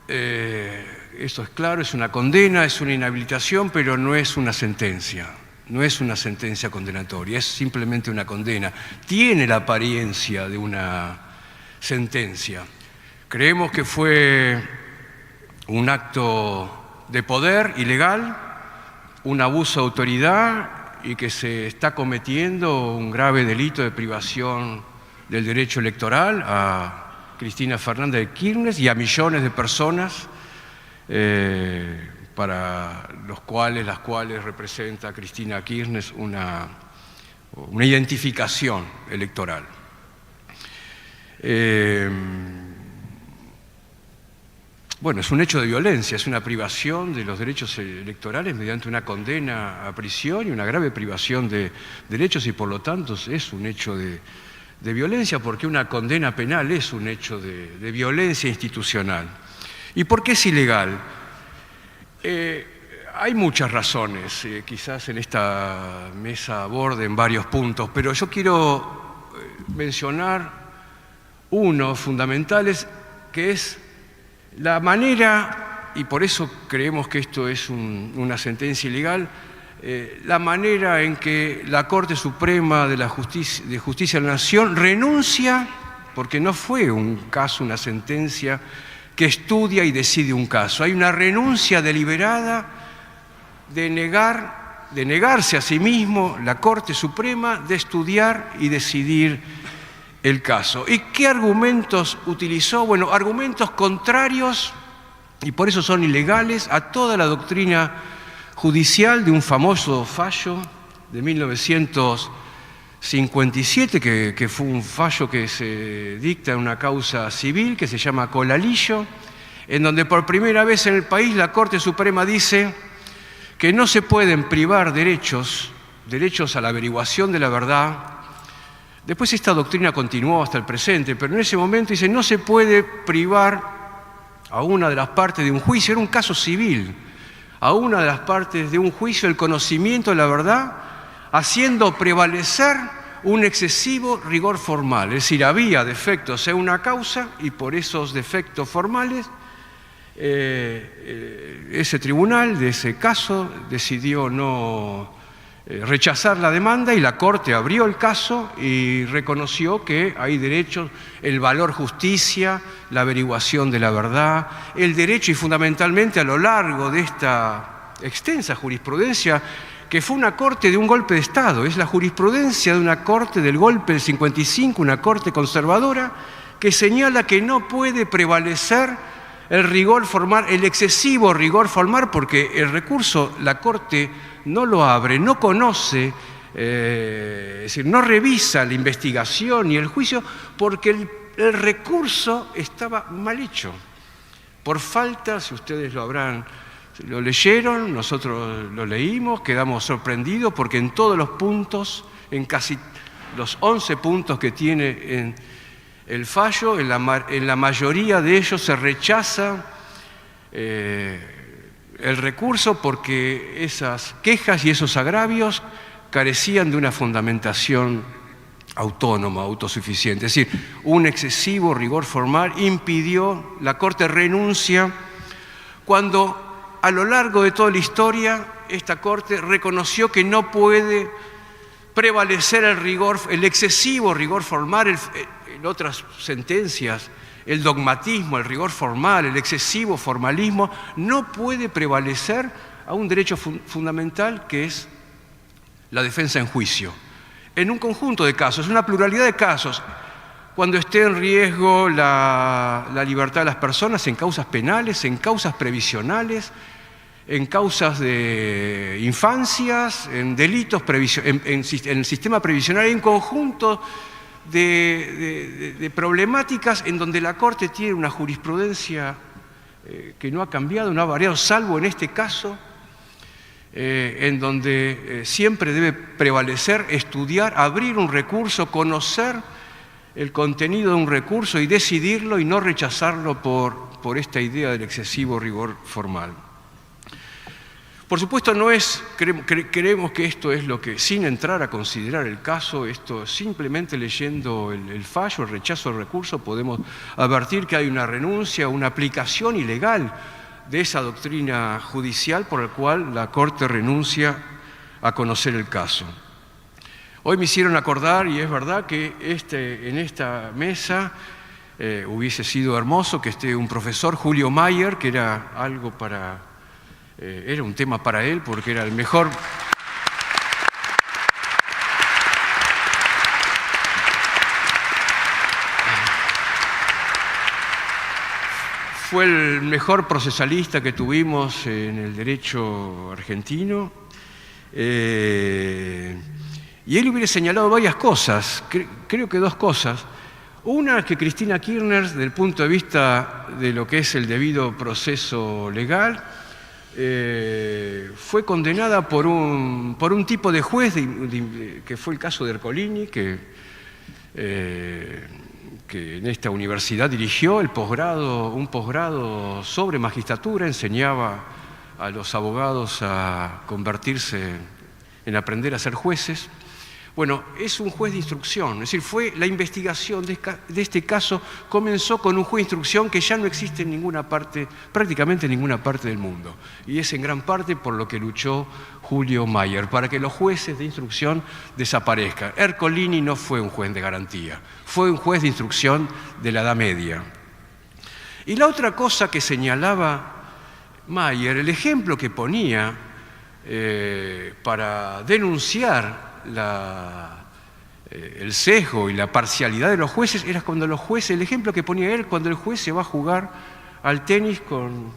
eso es claro, es una condena, es una inhabilitación, pero no es una sentencia. No es una sentencia condenatoria, es simplemente una condena. Tiene la apariencia de una sentencia. Creemos que fue un acto de poder ilegal, un abuso de autoridad y que se está cometiendo un grave delito de privación del derecho electoral a Cristina Fernández de Kirchner y a millones de personas para las cuales representa Cristina Kirchner una identificación electoral. Bueno, es un hecho de violencia, es una privación de los derechos electorales mediante una condena a prisión y una grave privación de derechos y por lo tanto es un hecho de violencia porque una condena penal es un hecho de violencia institucional. ¿Y por qué es ilegal? Hay muchas razones, quizás en esta mesa aborden varios puntos, pero yo quiero mencionar uno fundamental, que es la manera, y por eso creemos que esto es una sentencia ilegal, la manera en que la Corte Suprema de Justicia de la Nación renuncia, porque no fue un caso, una sentencia que estudia y decide un caso. Hay una renuncia deliberada de negarse a sí mismo la Corte Suprema de estudiar y decidir el caso. ¿Y qué argumentos utilizó? Bueno, argumentos contrarios, y por eso son ilegales, a toda la doctrina judicial de un famoso fallo de 1957, que fue un fallo que se dicta en una causa civil que se llama Colalillo, en donde por primera vez en el país la Corte Suprema dice que no se pueden privar derechos a la averiguación de la verdad. Después esta doctrina continuó hasta el presente, pero en ese momento dice no se puede privar a una de las partes de un juicio, era un caso civil, a una de las partes de un juicio el conocimiento de la verdad haciendo prevalecer un excesivo rigor formal. Es decir, había defectos en una causa y por esos defectos formales ese tribunal de ese caso decidió no rechazar la demanda y la Corte abrió el caso y reconoció que hay derechos, el valor justicia, la averiguación de la verdad, el derecho y fundamentalmente a lo largo de esta extensa jurisprudencia que fue una corte de un golpe de Estado, es la jurisprudencia de una corte del golpe del 55, una corte conservadora que señala que no puede prevalecer el rigor formal, el excesivo rigor formal, porque el recurso la corte no lo abre, no conoce, es decir, no revisa la investigación ni el juicio, porque el recurso estaba mal hecho. Por falta, si ustedes lo leyeron, nosotros lo leímos, quedamos sorprendidos porque en todos los puntos, en casi los 11 puntos que tiene en el fallo, en la mayoría de ellos se rechaza el recurso porque esas quejas y esos agravios carecían de una fundamentación autónoma, autosuficiente. Es decir, un excesivo rigor formal impidió, la Corte renuncia cuando a lo largo de toda la historia esta Corte reconoció que no puede prevalecer el excesivo rigor formal, en otras sentencias, el dogmatismo, el rigor formal, el excesivo formalismo, no puede prevalecer a un derecho fundamental que es la defensa en juicio. En un conjunto de casos, una pluralidad de casos, cuando esté en riesgo la libertad de las personas en causas penales, en causas previsionales, en causas de infancias, en delitos, en el sistema previsional, hay un conjunto de problemáticas en donde la Corte tiene una jurisprudencia que no ha cambiado, no ha variado, salvo en este caso, en donde siempre debe prevalecer, estudiar, abrir un recurso, conocer el contenido de un recurso y decidirlo y no rechazarlo por esta idea del excesivo rigor formal. Por supuesto, creemos que esto es lo que, sin entrar a considerar el caso, esto simplemente leyendo el fallo, el rechazo del recurso, podemos advertir que hay una renuncia, una aplicación ilegal de esa doctrina judicial por la cual la Corte renuncia a conocer el caso. Hoy me hicieron acordar, y es verdad, que en esta mesa hubiese sido hermoso que esté un profesor, Julio Mayer, que era algo era un tema para él porque era el mejor. Fue el mejor procesalista que tuvimos en el derecho argentino. Y él hubiera señalado varias cosas, creo que dos cosas. Una es que Cristina Kirchner, desde el punto de vista de lo que es el debido proceso legal, fue condenada por un tipo de juez que fue el caso de Ercolini, que en esta universidad dirigió un posgrado sobre magistratura, enseñaba a los abogados a convertirse en aprender a ser jueces. Bueno, es un juez de instrucción, es decir, la investigación de este caso comenzó con un juez de instrucción que ya no existe en ninguna parte, prácticamente en ninguna parte del mundo. Y es en gran parte por lo que luchó Julio Mayer, para que los jueces de instrucción desaparezcan. Ercolini no fue un juez de garantía, fue un juez de instrucción de la Edad Media. Y la otra cosa que señalaba Mayer, el ejemplo que ponía para denunciar el sesgo y la parcialidad de los jueces era cuando el ejemplo que ponía él, cuando el juez se va a jugar al tenis con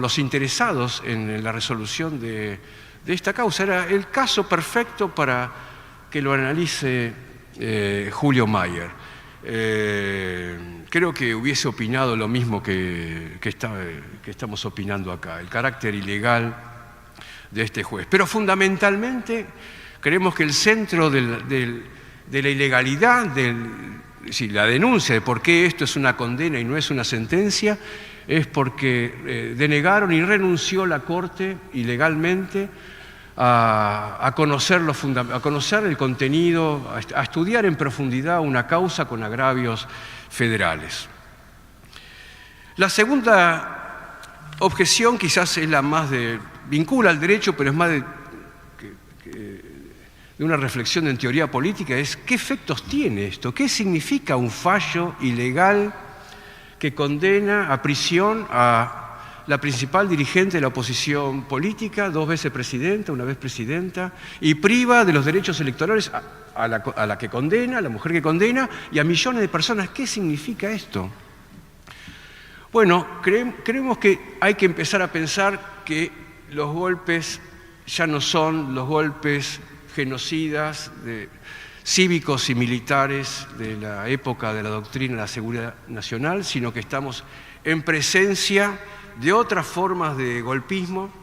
los interesados en la resolución de esta causa. Era el caso perfecto para que lo analice Julio Mayer. Creo que hubiese opinado lo mismo que estamos opinando acá, el carácter ilegal de este juez. Pero fundamentalmente creemos que el centro de la ilegalidad, la denuncia de por qué esto es una condena y no es una sentencia, es porque denegaron y renunció la Corte ilegalmente a conocer el contenido, a estudiar en profundidad una causa con agravios federales. La segunda objeción quizás es la más vincula al derecho, pero es más de una reflexión en teoría política, es ¿qué efectos tiene esto? ¿Qué significa un fallo ilegal que condena a prisión a la principal dirigente de la oposición política, 2 veces presidenta, 1 vez presidenta, y priva de los derechos electorales a la que condena, a la mujer que condena, y a millones de personas? ¿Qué significa esto? Bueno, creemos que hay que empezar a pensar que los golpes ya no son los golpes genocidas cívicos y militares de la época de la doctrina de la seguridad nacional, sino que estamos en presencia de otras formas de golpismo.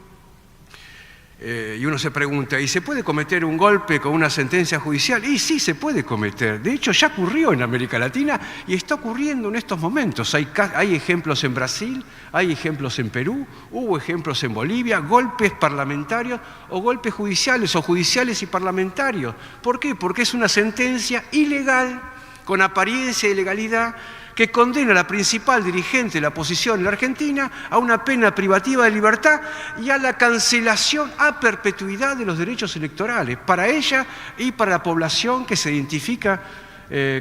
Y uno se pregunta, ¿y se puede cometer un golpe con una sentencia judicial? Y sí, se puede cometer. De hecho, ya ocurrió en América Latina y está ocurriendo en estos momentos. Hay ejemplos en Brasil, hay ejemplos en Perú, hubo ejemplos en Bolivia, golpes parlamentarios o golpes judiciales o judiciales y parlamentarios. ¿Por qué? Porque es una sentencia ilegal, con apariencia de ilegalidad, que condena a la principal dirigente de la oposición en la Argentina a una pena privativa de libertad y a la cancelación a perpetuidad de los derechos electorales para ella y para la población que se identifica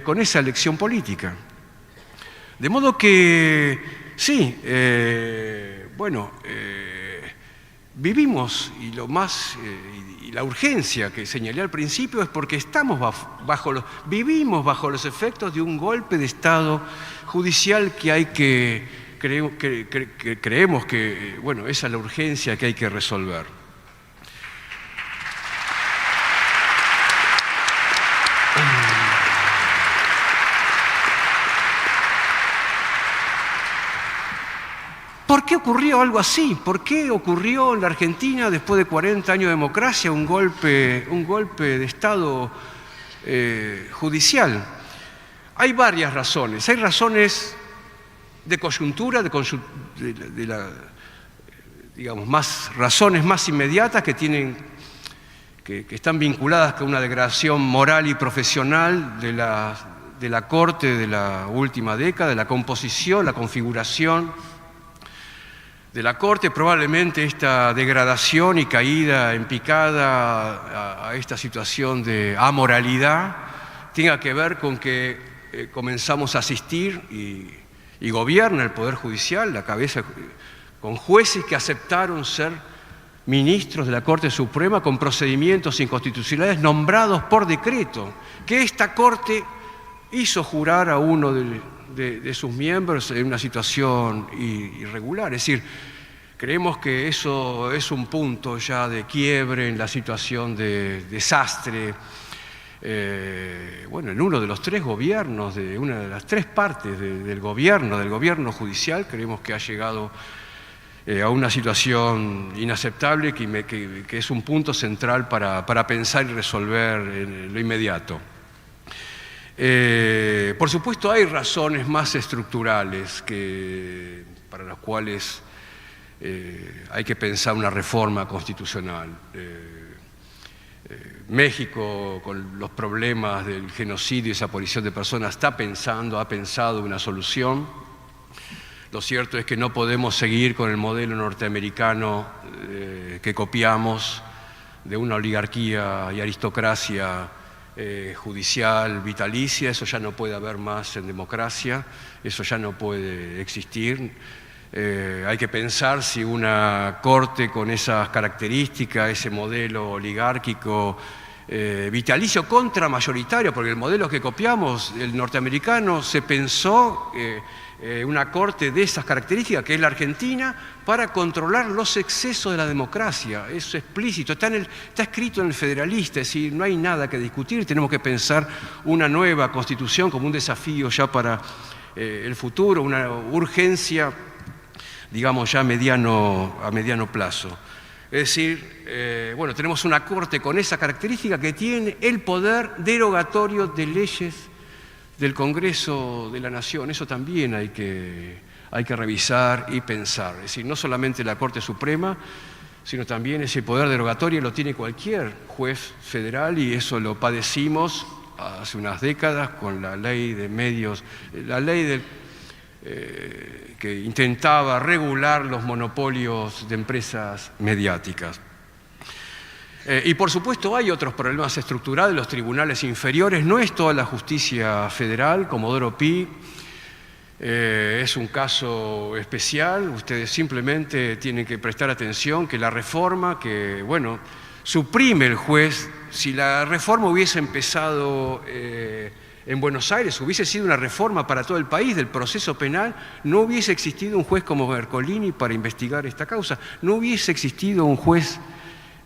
con esa elección política. De modo que, sí, vivimos, y la urgencia que señalé al principio es porque vivimos bajo los efectos de un golpe de Estado judicial que creemos que, esa es la urgencia que hay que resolver. ¿Por qué ocurrió algo así? ¿Por qué ocurrió en la Argentina, después de 40 años de democracia, un golpe de Estado judicial? Hay varias razones. Hay razones de coyuntura, razones más inmediatas que están vinculadas con una degradación moral y profesional de la Corte de la última década, de la composición, la configuración de la Corte. Probablemente esta degradación y caída en picada a esta situación de amoralidad tenga que ver con que comenzamos a asistir y gobierna el Poder Judicial, la cabeza, con jueces que aceptaron ser ministros de la Corte Suprema con procedimientos inconstitucionales nombrados por decreto, que esta Corte hizo jurar a uno de sus miembros en una situación irregular. Es decir, creemos que eso es un punto ya de quiebre en la situación de desastre. En uno de los 3 gobiernos, de una de las 3 partes del gobierno judicial, creemos que ha llegado a una situación inaceptable que es un punto central para pensar y resolver en lo inmediato. Por supuesto, hay razones más estructurales para las cuales hay que pensar una reforma constitucional. México, con los problemas del genocidio y desaparición de personas, ha pensado una solución. Lo cierto es que no podemos seguir con el modelo norteamericano que copiamos de una oligarquía y aristocracia judicial vitalicia. Eso ya no puede haber más en democracia, eso ya no puede existir. Hay que pensar si una corte con esas características, ese modelo oligárquico, vitalicio contra mayoritario, porque el modelo que copiamos, el norteamericano, se pensó una corte de esas características, que es la Argentina, para controlar los excesos de la democracia. Eso es explícito, está escrito en el Federalista, es decir, no hay nada que discutir. Tenemos que pensar una nueva constitución como un desafío ya para el futuro, una urgencia, digamos, ya a mediano plazo. Es decir, tenemos una corte con esa característica que tiene el poder derogatorio de leyes del Congreso de la Nación. Eso también hay que revisar y pensar. Es decir, no solamente la Corte Suprema, sino también ese poder derogatorio lo tiene cualquier juez federal, y eso lo padecimos hace unas décadas con la ley de medios, la ley que intentaba regular los monopolios de empresas mediáticas. Y por supuesto hay otros problemas estructurales, los tribunales inferiores, no es toda la justicia federal. Comodoro Pi es un caso especial, ustedes simplemente tienen que prestar atención que la reforma que, bueno, suprime el juez, si la reforma hubiese empezado en Buenos Aires, hubiese sido una reforma para todo el país del proceso penal, no hubiese existido un juez como Ercolini para investigar esta causa, no hubiese existido un juez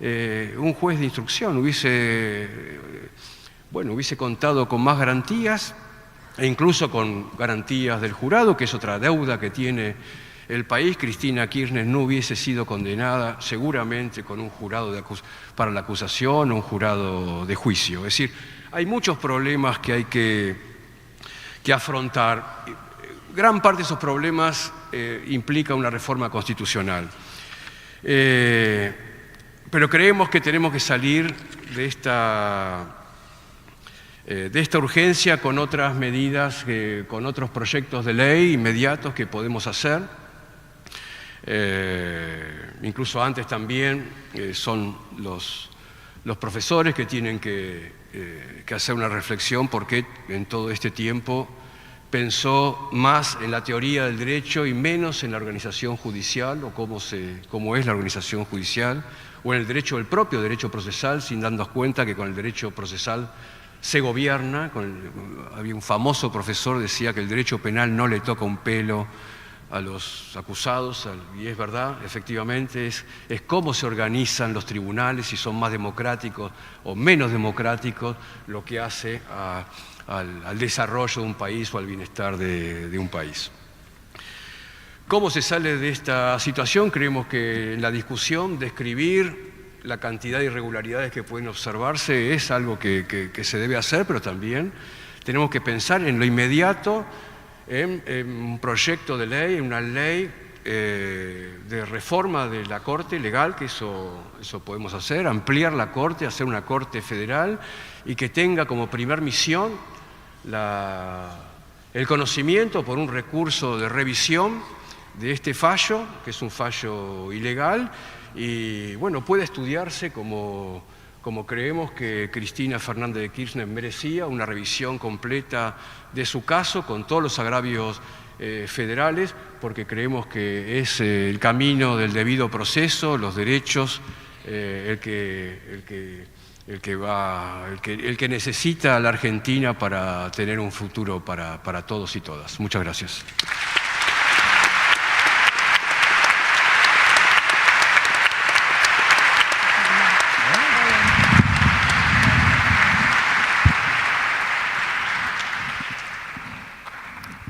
de instrucción, hubiese contado con más garantías, e incluso con garantías del jurado, que es otra deuda que tiene el país. Cristina Kirchner no hubiese sido condenada seguramente con un jurado para la acusación o un jurado de juicio. Es decir, hay muchos problemas que hay que afrontar. Gran parte de esos problemas implica una reforma constitucional. Pero creemos que tenemos que salir de esta urgencia con otras medidas, con otros proyectos de ley inmediatos que podemos hacer. Incluso antes también son los profesores que tienen que hacer una reflexión, porque en todo este tiempo pensó más en la teoría del derecho y menos en la organización judicial, o cómo es la organización judicial, o en el derecho, el propio derecho procesal, sin darnos cuenta que con el derecho procesal se gobierna. Había un famoso profesor que decía que el derecho penal no le toca un pelo a los acusados, y es verdad, efectivamente, es cómo se organizan los tribunales, si son más democráticos o menos democráticos, lo que hace al desarrollo de un país o al bienestar de un país. ¿Cómo se sale de esta situación? Creemos que en la discusión describir la cantidad de irregularidades que pueden observarse es algo que se debe hacer, pero también tenemos que pensar en lo inmediato, en un proyecto de ley, en una ley de reforma de la Corte legal, que eso podemos hacer, ampliar la Corte, hacer una Corte federal y que tenga como primer misión el conocimiento por un recurso de revisión de este fallo, que es un fallo ilegal, y bueno, puede estudiarse como creemos que Cristina Fernández de Kirchner merecía, una revisión completa de su caso con todos los agravios federales, porque creemos que es el camino del debido proceso, los derechos, el que necesita la Argentina para tener un futuro para todos y todas. Muchas gracias.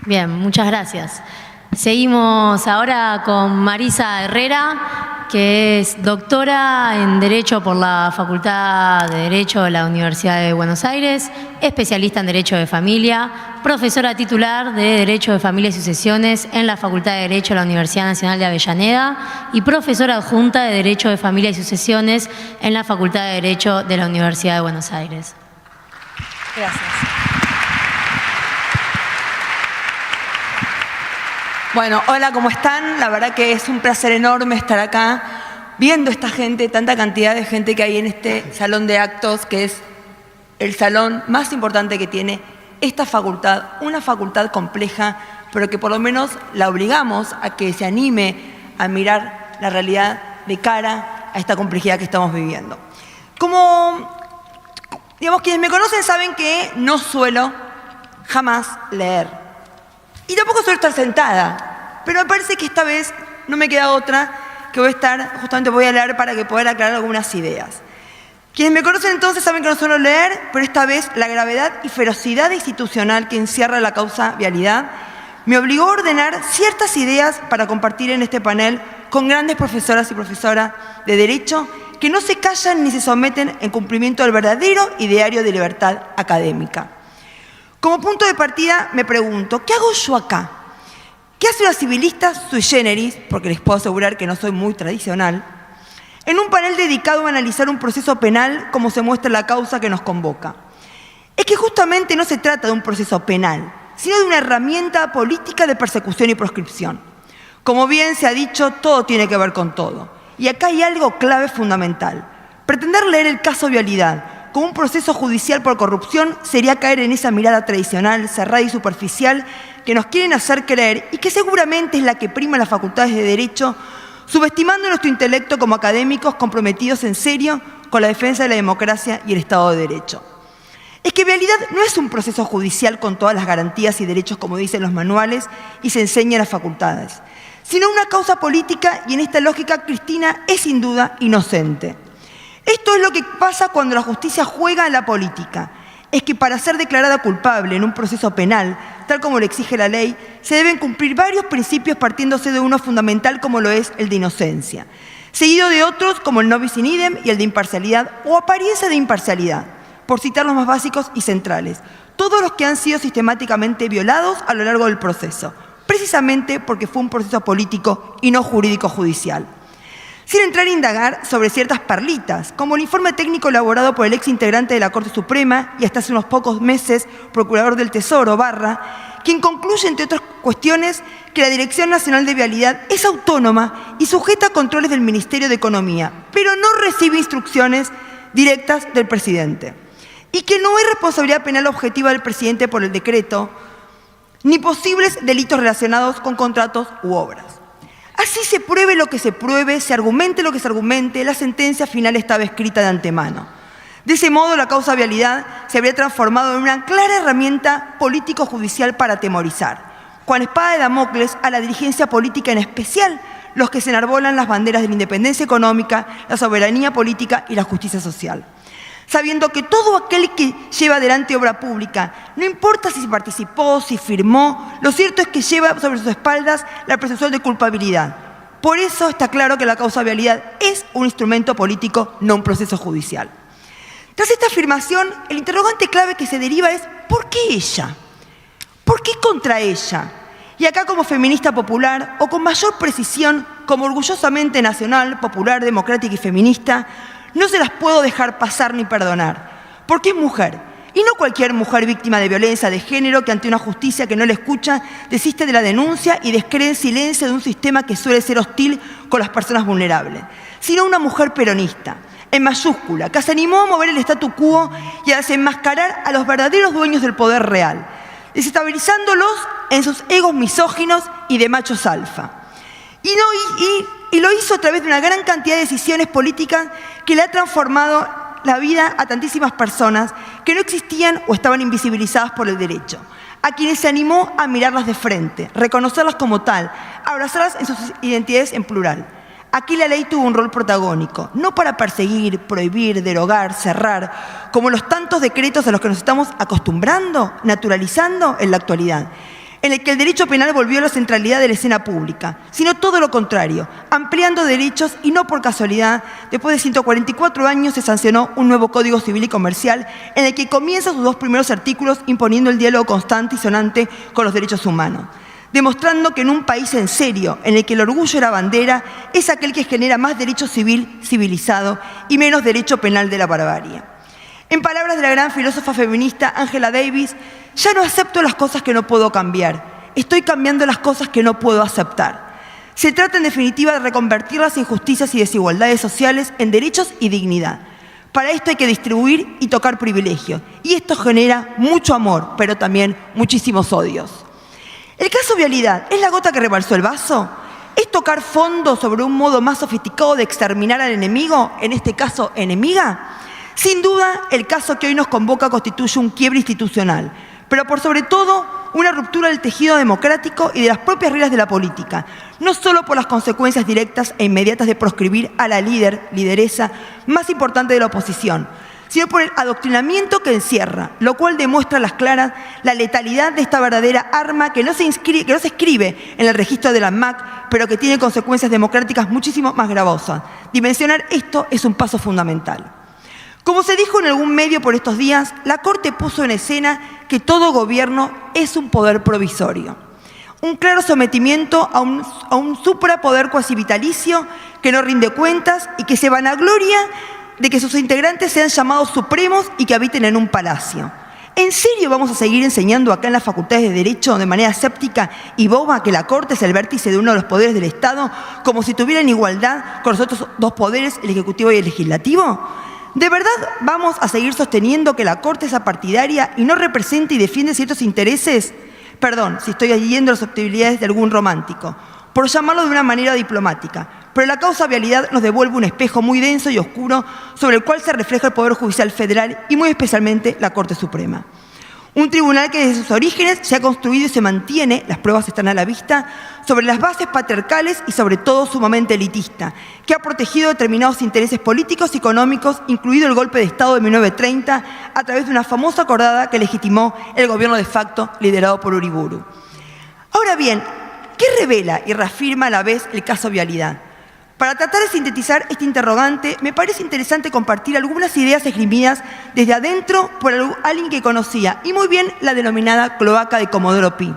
Bien, muchas gracias. Seguimos ahora con Marisa Herrera, que es doctora en Derecho por la Facultad de Derecho de la Universidad de Buenos Aires, especialista en Derecho de Familia, profesora titular de Derecho de Familia y Sucesiones en la Facultad de Derecho de la Universidad Nacional de Avellaneda y profesora adjunta de Derecho de Familia y Sucesiones en la Facultad de Derecho de la Universidad de Buenos Aires. Gracias. Bueno, hola, ¿cómo están? La verdad que es un placer enorme estar acá viendo esta gente, tanta cantidad de gente que hay en este salón de actos, que es el salón más importante que tiene esta facultad, una facultad compleja, pero que por lo menos la obligamos a que se anime a mirar la realidad de cara a esta complejidad que estamos viviendo. Digamos, quienes me conocen saben que no suelo jamás leer. Y tampoco suelo estar sentada, pero me parece que esta vez no me queda otra que justamente voy a leer para que poder aclarar algunas ideas. Quienes me conocen entonces saben que no suelo leer, pero esta vez la gravedad y ferocidad institucional que encierra la causa vialidad me obligó a ordenar ciertas ideas para compartir en este panel con grandes profesoras y profesoras de Derecho que no se callan ni se someten en cumplimiento del verdadero ideario de libertad académica. Como punto de partida me pregunto, ¿qué hago yo acá? ¿Qué hace una civilista sui generis? Porque les puedo asegurar que no soy muy tradicional. en un panel dedicado a analizar un proceso penal como se muestra en la causa que nos convoca. Es que justamente no se trata de un proceso penal, sino de una herramienta política de persecución y proscripción. Como bien se ha dicho, todo tiene que ver con todo. Y acá hay algo clave fundamental. Pretender leer el caso Vialidad como un proceso judicial por corrupción sería caer en esa mirada tradicional, cerrada y superficial que nos quieren hacer creer y que seguramente es la que prima las facultades de Derecho, subestimando nuestro intelecto como académicos comprometidos en serio con la defensa de la democracia y el Estado de Derecho. Es que Vialidad no es un proceso judicial con todas las garantías y derechos como dicen los manuales y se enseña en las facultades, sino una causa política y en esta lógica Cristina es sin duda inocente. Esto es lo que pasa cuando la justicia juega en la política. Es que para ser declarada culpable en un proceso penal, tal como lo exige la ley, se deben cumplir varios principios partiéndose de uno fundamental como lo es el de inocencia, seguido de otros como el no bis in idem y el de imparcialidad o apariencia de imparcialidad, por citar los más básicos y centrales, todos los que han sido sistemáticamente violados a lo largo del proceso, precisamente porque fue un proceso político y no jurídico judicial. Sin entrar a indagar sobre ciertas perlitas, como el informe técnico elaborado por el ex integrante de la Corte Suprema y hasta hace unos pocos meses Procurador del Tesoro, Barra, quien concluye, entre otras cuestiones, que la Dirección Nacional de Vialidad es autónoma y sujeta a controles del Ministerio de Economía, pero no recibe instrucciones directas del presidente, y que no hay responsabilidad penal objetiva del presidente por el decreto, ni posibles delitos relacionados con contratos u obras. Así se pruebe lo que se pruebe, se argumente lo que se argumente, la sentencia final estaba escrita de antemano. De ese modo, la causa Vialidad se habría transformado en una clara herramienta político-judicial para atemorizar, con espada de Damocles a la dirigencia política, en especial los que se enarbolan las banderas de la independencia económica, la soberanía política y la justicia social. Sabiendo que todo aquel que lleva adelante obra pública, no importa si participó, si firmó, lo cierto es que lleva sobre sus espaldas la presunción de culpabilidad. Por eso está claro que la causa Vialidad es un instrumento político, no un proceso judicial. Tras esta afirmación, el interrogante clave que se deriva es ¿por qué ella? ¿Por qué contra ella? Y acá, como feminista popular, o con mayor precisión, como orgullosamente nacional, popular, democrática y feminista, no se las puedo dejar pasar ni perdonar, porque es mujer, y no cualquier mujer víctima de violencia de género que ante una justicia que no le escucha desiste de la denuncia y descree en silencio de un sistema que suele ser hostil con las personas vulnerables, sino una mujer peronista, en mayúscula, que se animó a mover el statu quo y a desenmascarar a los verdaderos dueños del poder real, desestabilizándolos en sus egos misóginos y de machos alfa. Y lo hizo a través de una gran cantidad de decisiones políticas que le ha transformado la vida a tantísimas personas que no existían o estaban invisibilizadas por el derecho, a quienes se animó a mirarlas de frente, reconocerlas como tal, abrazarlas en sus identidades en plural. Aquí la ley tuvo un rol protagónico, no para perseguir, prohibir, derogar, cerrar, como los tantos decretos a los que nos estamos acostumbrando, naturalizando en la actualidad, en el que el derecho penal volvió a la centralidad de la escena pública, sino todo lo contrario, ampliando derechos y no por casualidad, después de 144 años se sancionó un nuevo Código Civil y Comercial en el que comienza sus dos primeros artículos imponiendo el diálogo constante y sonante con los derechos humanos, demostrando que en un país en serio, en el que el orgullo era bandera, es aquel que genera más derecho civil civilizado y menos derecho penal de la barbarie. En palabras de la gran filósofa feminista Angela Davis, ya no acepto las cosas que no puedo cambiar, estoy cambiando las cosas que no puedo aceptar. Se trata en definitiva de reconvertir las injusticias y desigualdades sociales en derechos y dignidad. Para esto hay que distribuir y tocar privilegios, y esto genera mucho amor, pero también muchísimos odios. ¿El caso Vialidad es la gota que rebalsó el vaso? ¿Es tocar fondo sobre un modo más sofisticado de exterminar al enemigo, en este caso enemiga? Sin duda, el caso que hoy nos convoca constituye un quiebre institucional, pero por sobre todo una ruptura del tejido democrático y de las propias reglas de la política, no solo por las consecuencias directas e inmediatas de proscribir a la lideresa más importante de la oposición, sino por el adoctrinamiento que encierra, lo cual demuestra a las claras la letalidad de esta verdadera arma que no se escribe en el registro de la ANMAC, pero que tiene consecuencias democráticas muchísimo más gravosas. Dimensionar esto es un paso fundamental. Como se dijo en algún medio por estos días, la Corte puso en escena que todo gobierno es un poder provisorio. Un claro sometimiento a un suprapoder cuasi vitalicio que no rinde cuentas y que se vanagloria de que sus integrantes sean llamados supremos y que habiten en un palacio. ¿En serio vamos a seguir enseñando acá en las facultades de Derecho de manera escéptica y boba que la Corte es el vértice de uno de los poderes del Estado, como si tuvieran igualdad con los otros dos poderes, el Ejecutivo y el Legislativo? ¿De verdad vamos a seguir sosteniendo que la Corte es apartidaria y no representa y defiende ciertos intereses? Perdón, si estoy yendo a las susceptibilidades de algún romántico, por llamarlo de una manera diplomática, pero la causa vialidad nos devuelve un espejo muy denso y oscuro sobre el cual se refleja el Poder Judicial Federal y muy especialmente la Corte Suprema. Un tribunal que desde sus orígenes se ha construido y se mantiene, las pruebas están a la vista, sobre las bases patriarcales y sobre todo sumamente elitista, que ha protegido determinados intereses políticos y económicos, incluido el golpe de Estado de 1930, a través de una famosa acordada que legitimó el gobierno de facto liderado por Uriburu. Ahora bien, ¿qué revela y reafirma a la vez el caso Vialidad? Para tratar de sintetizar este interrogante, me parece interesante compartir algunas ideas esgrimidas desde adentro por alguien que conocía, y muy bien, la denominada cloaca de Comodoro Pi.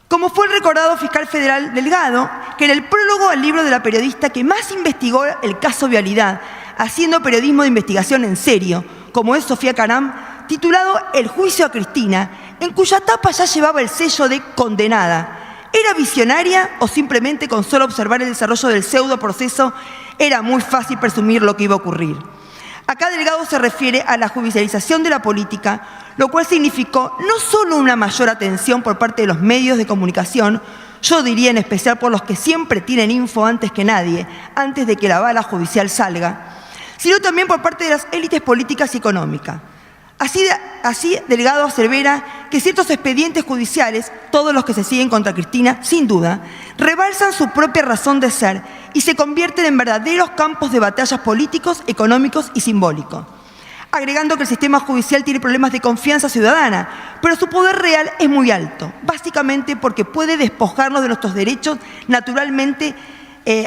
Como fue el recordado fiscal federal Delgado, que en el prólogo al libro de la periodista que más investigó el caso Vialidad, haciendo periodismo de investigación en serio, como es Sofía Caram, titulado El juicio a Cristina, en cuya tapa ya llevaba el sello de condenada. ¿Era visionaria o simplemente con solo observar el desarrollo del pseudo proceso era muy fácil presumir lo que iba a ocurrir? Acá Delgado se refiere a la judicialización de la política, lo cual significó no solo una mayor atención por parte de los medios de comunicación, yo diría en especial por los que siempre tienen info antes que nadie, antes de que la bala judicial salga, sino también por parte de las élites políticas y económicas. Así Delgado asevera que ciertos expedientes judiciales, todos los que se siguen contra Cristina, sin duda, rebalsan su propia razón de ser y se convierten en verdaderos campos de batallas políticos, económicos y simbólicos. Agregando que el sistema judicial tiene problemas de confianza ciudadana, pero su poder real es muy alto, básicamente porque puede despojarnos de nuestros derechos naturalmente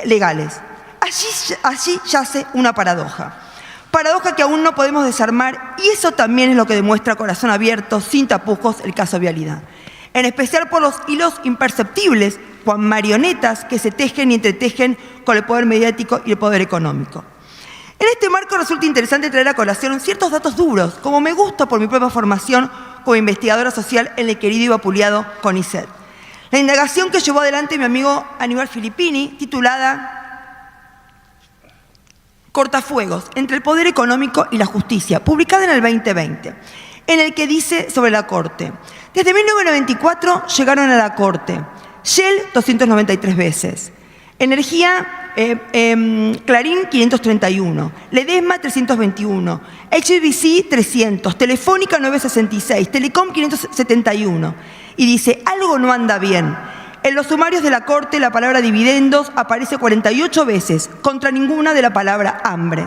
legales. Allí yace una paradoja. Paradoja que aún no podemos desarmar, y eso también es lo que demuestra corazón abierto, sin tapujos, el caso Vialidad. En especial por los hilos imperceptibles, cual marionetas que se tejen y entretejen con el poder mediático y el poder económico. En este marco resulta interesante traer a colación ciertos datos duros, como me gusta por mi propia formación como investigadora social en el querido y vapuleado CONICET. La indagación que llevó adelante mi amigo Aníbal Filippini, titulada Cortafuegos entre el poder económico y la justicia, publicada en el 2020, en el que dice sobre la Corte. Desde 1994 llegaron a la Corte Shell 293 veces, Energía Clarín 531, Ledesma 321, HSBC 300, Telefónica 966, Telecom 571. Y dice, algo no anda bien. En los sumarios de la Corte la palabra dividendos aparece 48 veces, contra ninguna de la palabra hambre.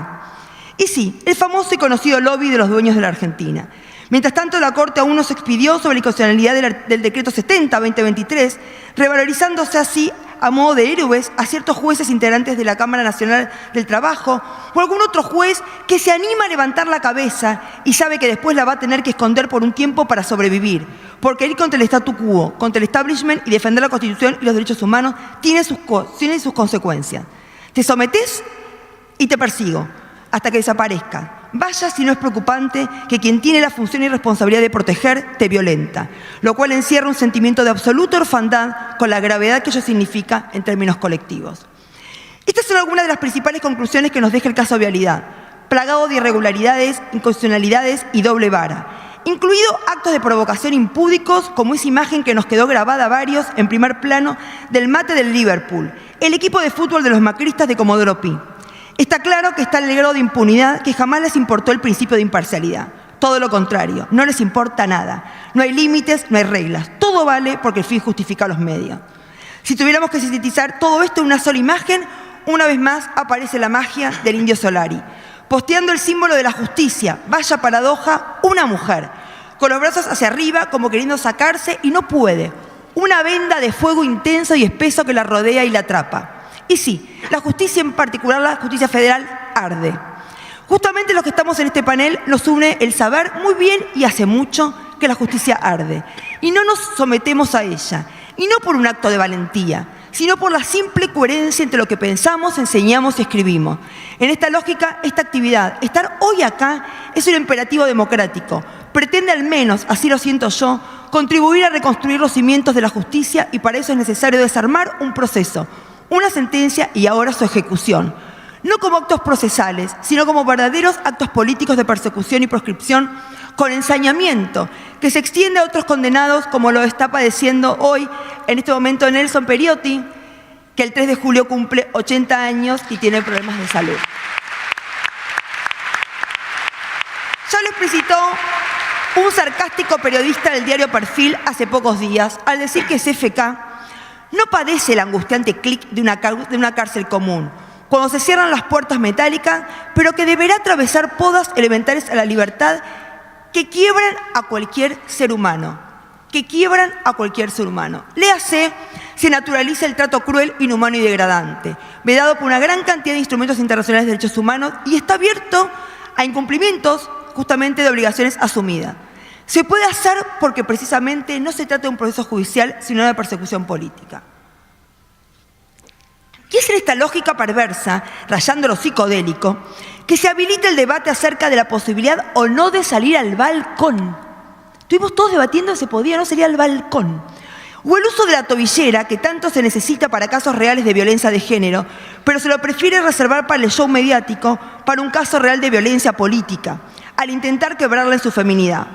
Y sí, el famoso y conocido lobby de los dueños de la Argentina. Mientras tanto, la Corte aún no se expidió sobre la inconstitucionalidad del Decreto 70-2023, revalorizándose así a modo de héroes a ciertos jueces integrantes de la Cámara Nacional del Trabajo o algún otro juez que se anima a levantar la cabeza y sabe que después la va a tener que esconder por un tiempo para sobrevivir, porque ir contra el statu quo, contra el establishment y defender la Constitución y los derechos humanos tiene sus consecuencias. Te sometés y te persigo hasta que desaparezca. Vaya si no es preocupante que quien tiene la función y responsabilidad de proteger te violenta, lo cual encierra un sentimiento de absoluta orfandad con la gravedad que ello significa en términos colectivos. Estas son algunas de las principales conclusiones que nos deja el caso Vialidad, plagado de irregularidades, inconstitucionalidades y doble vara, incluido actos de provocación impúdicos como esa imagen que nos quedó grabada a varios en primer plano del mate del Liverpool, el equipo de fútbol de los macristas de Comodoro Pi. Está claro que está el grado de impunidad que jamás les importó el principio de imparcialidad. Todo lo contrario, no les importa nada. No hay límites, no hay reglas. Todo vale porque el fin justifica los medios. Si tuviéramos que sintetizar todo esto en una sola imagen, una vez más aparece la magia del Indio Solari, posteando el símbolo de la justicia, vaya paradoja, una mujer, con los brazos hacia arriba como queriendo sacarse y no puede. Una venda de fuego intenso y espeso que la rodea y la atrapa. Y sí, la justicia, en particular la justicia federal, arde. Justamente los que estamos en este panel nos une el saber muy bien y hace mucho que la justicia arde. Y no nos sometemos a ella. y no por un acto de valentía, sino por la simple coherencia entre lo que pensamos, enseñamos y escribimos. En esta lógica, esta actividad, estar hoy acá, es un imperativo democrático. Pretende al menos, así lo siento yo, contribuir a reconstruir los cimientos de la justicia, y para eso es necesario desarmar un proceso, una sentencia y ahora su ejecución. No como actos procesales, sino como verdaderos actos políticos de persecución y proscripción con ensañamiento, que se extiende a otros condenados, como lo está padeciendo hoy, en este momento, Nelson Periotti, que el 3 de julio cumple 80 años y tiene problemas de salud. Ya lo explicitó un sarcástico periodista del diario Perfil hace pocos días, al decir que CFK no padece el angustiante clic de una cárcel común, cuando se cierran las puertas metálicas, pero que deberá atravesar podas elementales a la libertad que quiebran a cualquier ser humano. Léase, se naturaliza el trato cruel, inhumano y degradante, vedado por una gran cantidad de instrumentos internacionales de derechos humanos y está abierto a incumplimientos justamente de obligaciones asumidas. Se puede hacer porque precisamente no se trata de un proceso judicial, sino de persecución política. Y es en esta lógica perversa, rayando lo psicodélico, que se habilita el debate acerca de la posibilidad o no de salir al balcón. Estuvimos todos debatiendo si se podía o no salir al balcón. O el uso de la tobillera, que tanto se necesita para casos reales de violencia de género, pero se lo prefiere reservar para el show mediático, para un caso real de violencia política, al intentar quebrarla en su feminidad.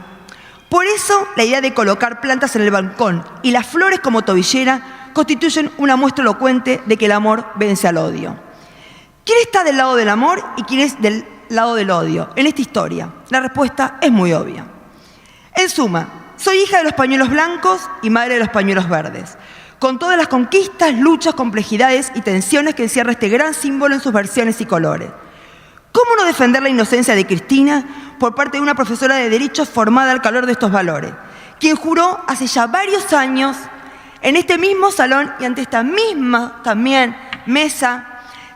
Por eso, la idea de colocar plantas en el balcón y las flores como tobillera constituyen una muestra elocuente de que el amor vence al odio. ¿Quién está del lado del amor y quién es del lado del odio en esta historia? La respuesta es muy obvia. En suma, soy hija de los pañuelos blancos y madre de los pañuelos verdes, con todas las conquistas, luchas, complejidades y tensiones que encierra este gran símbolo en sus versiones y colores. ¿Cómo no defender la inocencia de Cristina por parte de una profesora de Derecho formada al calor de estos valores, quien juró hace ya varios años en este mismo salón y ante esta misma también mesa,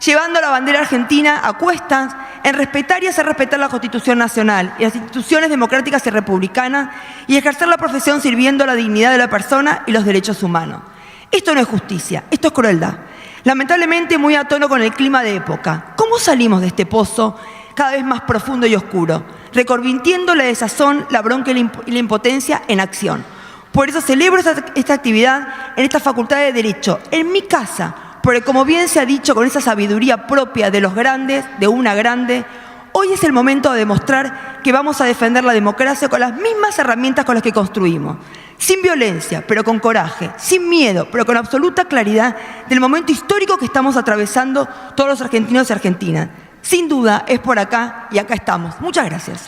llevando la bandera argentina a cuestas, en respetar y hacer respetar la Constitución Nacional y las instituciones democráticas y republicanas, y ejercer la profesión sirviendo la dignidad de la persona y los derechos humanos? Esto no es justicia, esto es crueldad. Lamentablemente muy a tono con el clima de época. ¿Cómo salimos de este pozo cada vez más profundo y oscuro? Reconvirtiendo la desazón, la bronca y la impotencia en acción. Por eso celebro esta actividad en esta Facultad de Derecho, en mi casa, porque como bien se ha dicho, con esa sabiduría propia de los grandes, de una grande, hoy es el momento de demostrar que vamos a defender la democracia con las mismas herramientas con las que construimos. Sin violencia, pero con coraje, sin miedo, pero con absoluta claridad del momento histórico que estamos atravesando todos los argentinos y argentinas. Sin duda es por acá y acá estamos. Muchas gracias.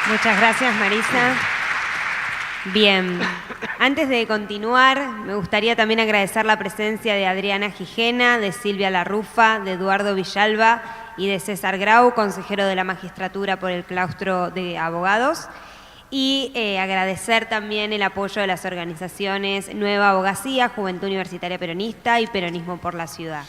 Muchas gracias, Marisa. Bien, antes de continuar, me gustaría también agradecer la presencia de Adriana Gijena, de Silvia Larrufa, de Eduardo Villalba y de César Grau, consejero de la Magistratura por el Claustro de Abogados, y agradecer también el apoyo de las organizaciones Nueva Abogacía, Juventud Universitaria Peronista y Peronismo por la Ciudad.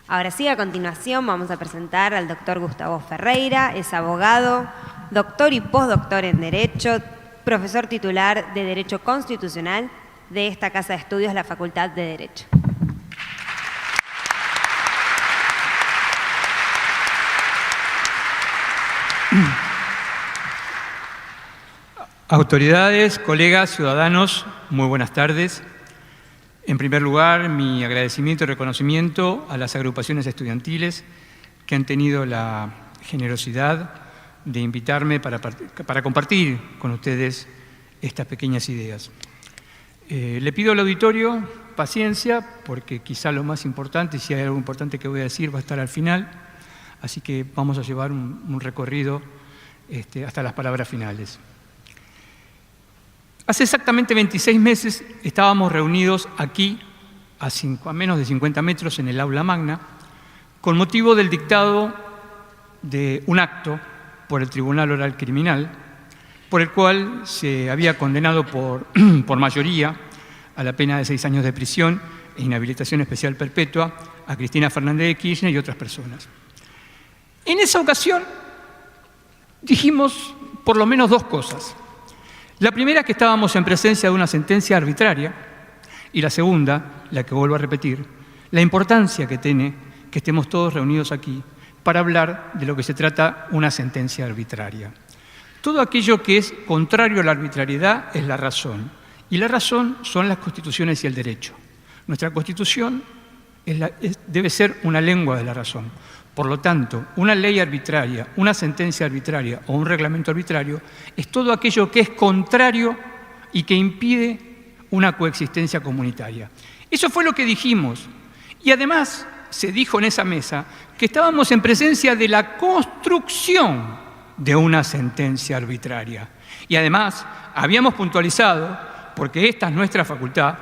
Ahora sí, a continuación vamos a presentar al doctor Gustavo Ferreira, es abogado, doctor y postdoctor en Derecho, profesor titular de Derecho Constitucional de esta Casa de Estudios, la Facultad de Derecho. Autoridades, colegas, ciudadanos, muy buenas tardes. En primer lugar, mi agradecimiento y reconocimiento a las agrupaciones estudiantiles que han tenido la generosidad de invitarme para compartir con ustedes estas pequeñas ideas. Le pido al auditorio paciencia, porque quizá lo más importante, si hay algo importante que voy a decir, va a estar al final, así que vamos a llevar un recorrido hasta las palabras finales. Hace exactamente 26 meses estábamos reunidos aquí, a menos de 50 metros, en el aula magna, con motivo del dictado de un acto por el Tribunal Oral Criminal, por el cual se había condenado por mayoría a la pena de 6 años de prisión e inhabilitación especial perpetua a Cristina Fernández de Kirchner y otras personas. En esa ocasión dijimos por lo menos dos cosas. La primera es que estábamos en presencia de una sentencia arbitraria, y la segunda, la que vuelvo a repetir, la importancia que tiene que estemos todos reunidos aquí para hablar de lo que se trata una sentencia arbitraria. Todo aquello que es contrario a la arbitrariedad es la razón, y la razón son las constituciones y el derecho. Nuestra Constitución debe ser una lengua de la razón. Por lo tanto, una ley arbitraria, una sentencia arbitraria o un reglamento arbitrario es todo aquello que es contrario y que impide una coexistencia comunitaria. Eso fue lo que dijimos. Y además se dijo en esa mesa que estábamos en presencia de la construcción de una sentencia arbitraria. Y además habíamos puntualizado, porque esta es nuestra facultad,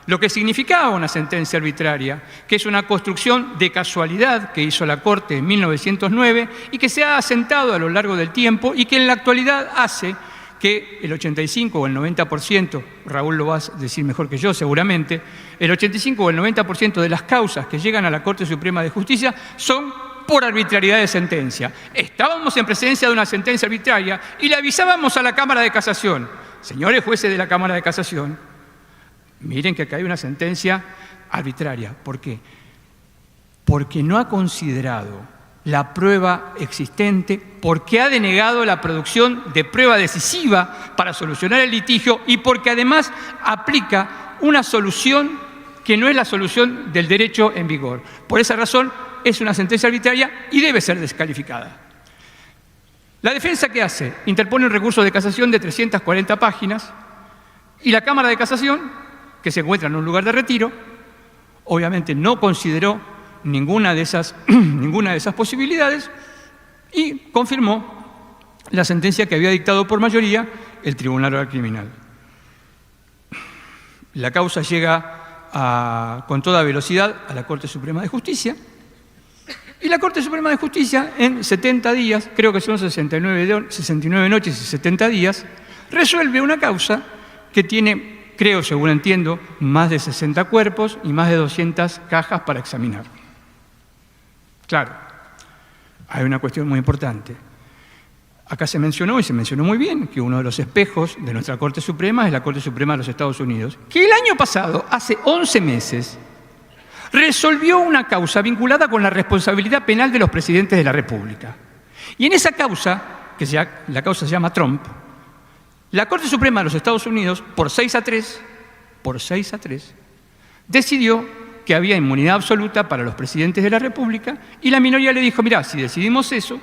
lo que significaba una sentencia arbitraria, que es una construcción de casualidad que hizo la Corte en 1909 y que se ha asentado a lo largo del tiempo y que en la actualidad hace que el 85 o el 90%, Raúl lo va a decir mejor que yo seguramente, el 85 o el 90% de las causas que llegan a la Corte Suprema de Justicia son por arbitrariedad de sentencia. Estábamos en presencia de una sentencia arbitraria y le avisábamos a la Cámara de Casación, señores jueces de la Cámara de Casación, miren que acá hay una sentencia arbitraria. ¿Por qué? Porque no ha considerado la prueba existente, porque ha denegado la producción de prueba decisiva para solucionar el litigio y porque además aplica una solución que no es la solución del derecho en vigor. Por esa razón es una sentencia arbitraria y debe ser descalificada. La defensa, ¿qué hace? Interpone un recurso de casación de 340 páginas y la Cámara de Casación, que se encuentra en un lugar de retiro, obviamente no consideró ninguna de esas posibilidades y confirmó la sentencia que había dictado por mayoría el Tribunal Oral Criminal. La causa llega con toda velocidad a la Corte Suprema de Justicia y la Corte Suprema de Justicia en 70 días, creo que son 69 noches y 70 días, resuelve una causa que tiene, creo, según entiendo, más de 60 cuerpos y más de 200 cajas para examinar. Claro, hay una cuestión muy importante. Acá se mencionó, y se mencionó muy bien, que uno de los espejos de nuestra Corte Suprema es la Corte Suprema de los Estados Unidos, que el año pasado, hace 11 meses, resolvió una causa vinculada con la responsabilidad penal de los presidentes de la República. Y en esa causa, la causa se llama Trump, la Corte Suprema de los Estados Unidos, por 6-3, decidió que había inmunidad absoluta para los presidentes de la República y la minoría le dijo, mirá, si decidimos eso,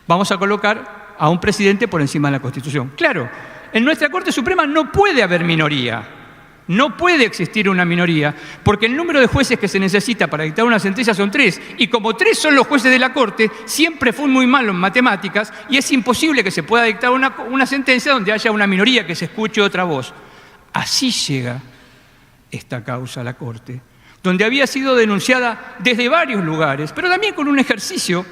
vamos a colocar a un presidente por encima de la Constitución. Claro, en nuestra Corte Suprema no puede haber minoría, no puede existir una minoría, porque el número de jueces que se necesita para dictar una sentencia son 3, y como 3 son los jueces de la Corte, siempre fue muy malo en matemáticas y es imposible que se pueda dictar una sentencia donde haya una minoría que se escuche otra voz. Así llega esta causa a la Corte, donde había sido denunciada desde varios lugares, pero también con un ejercicio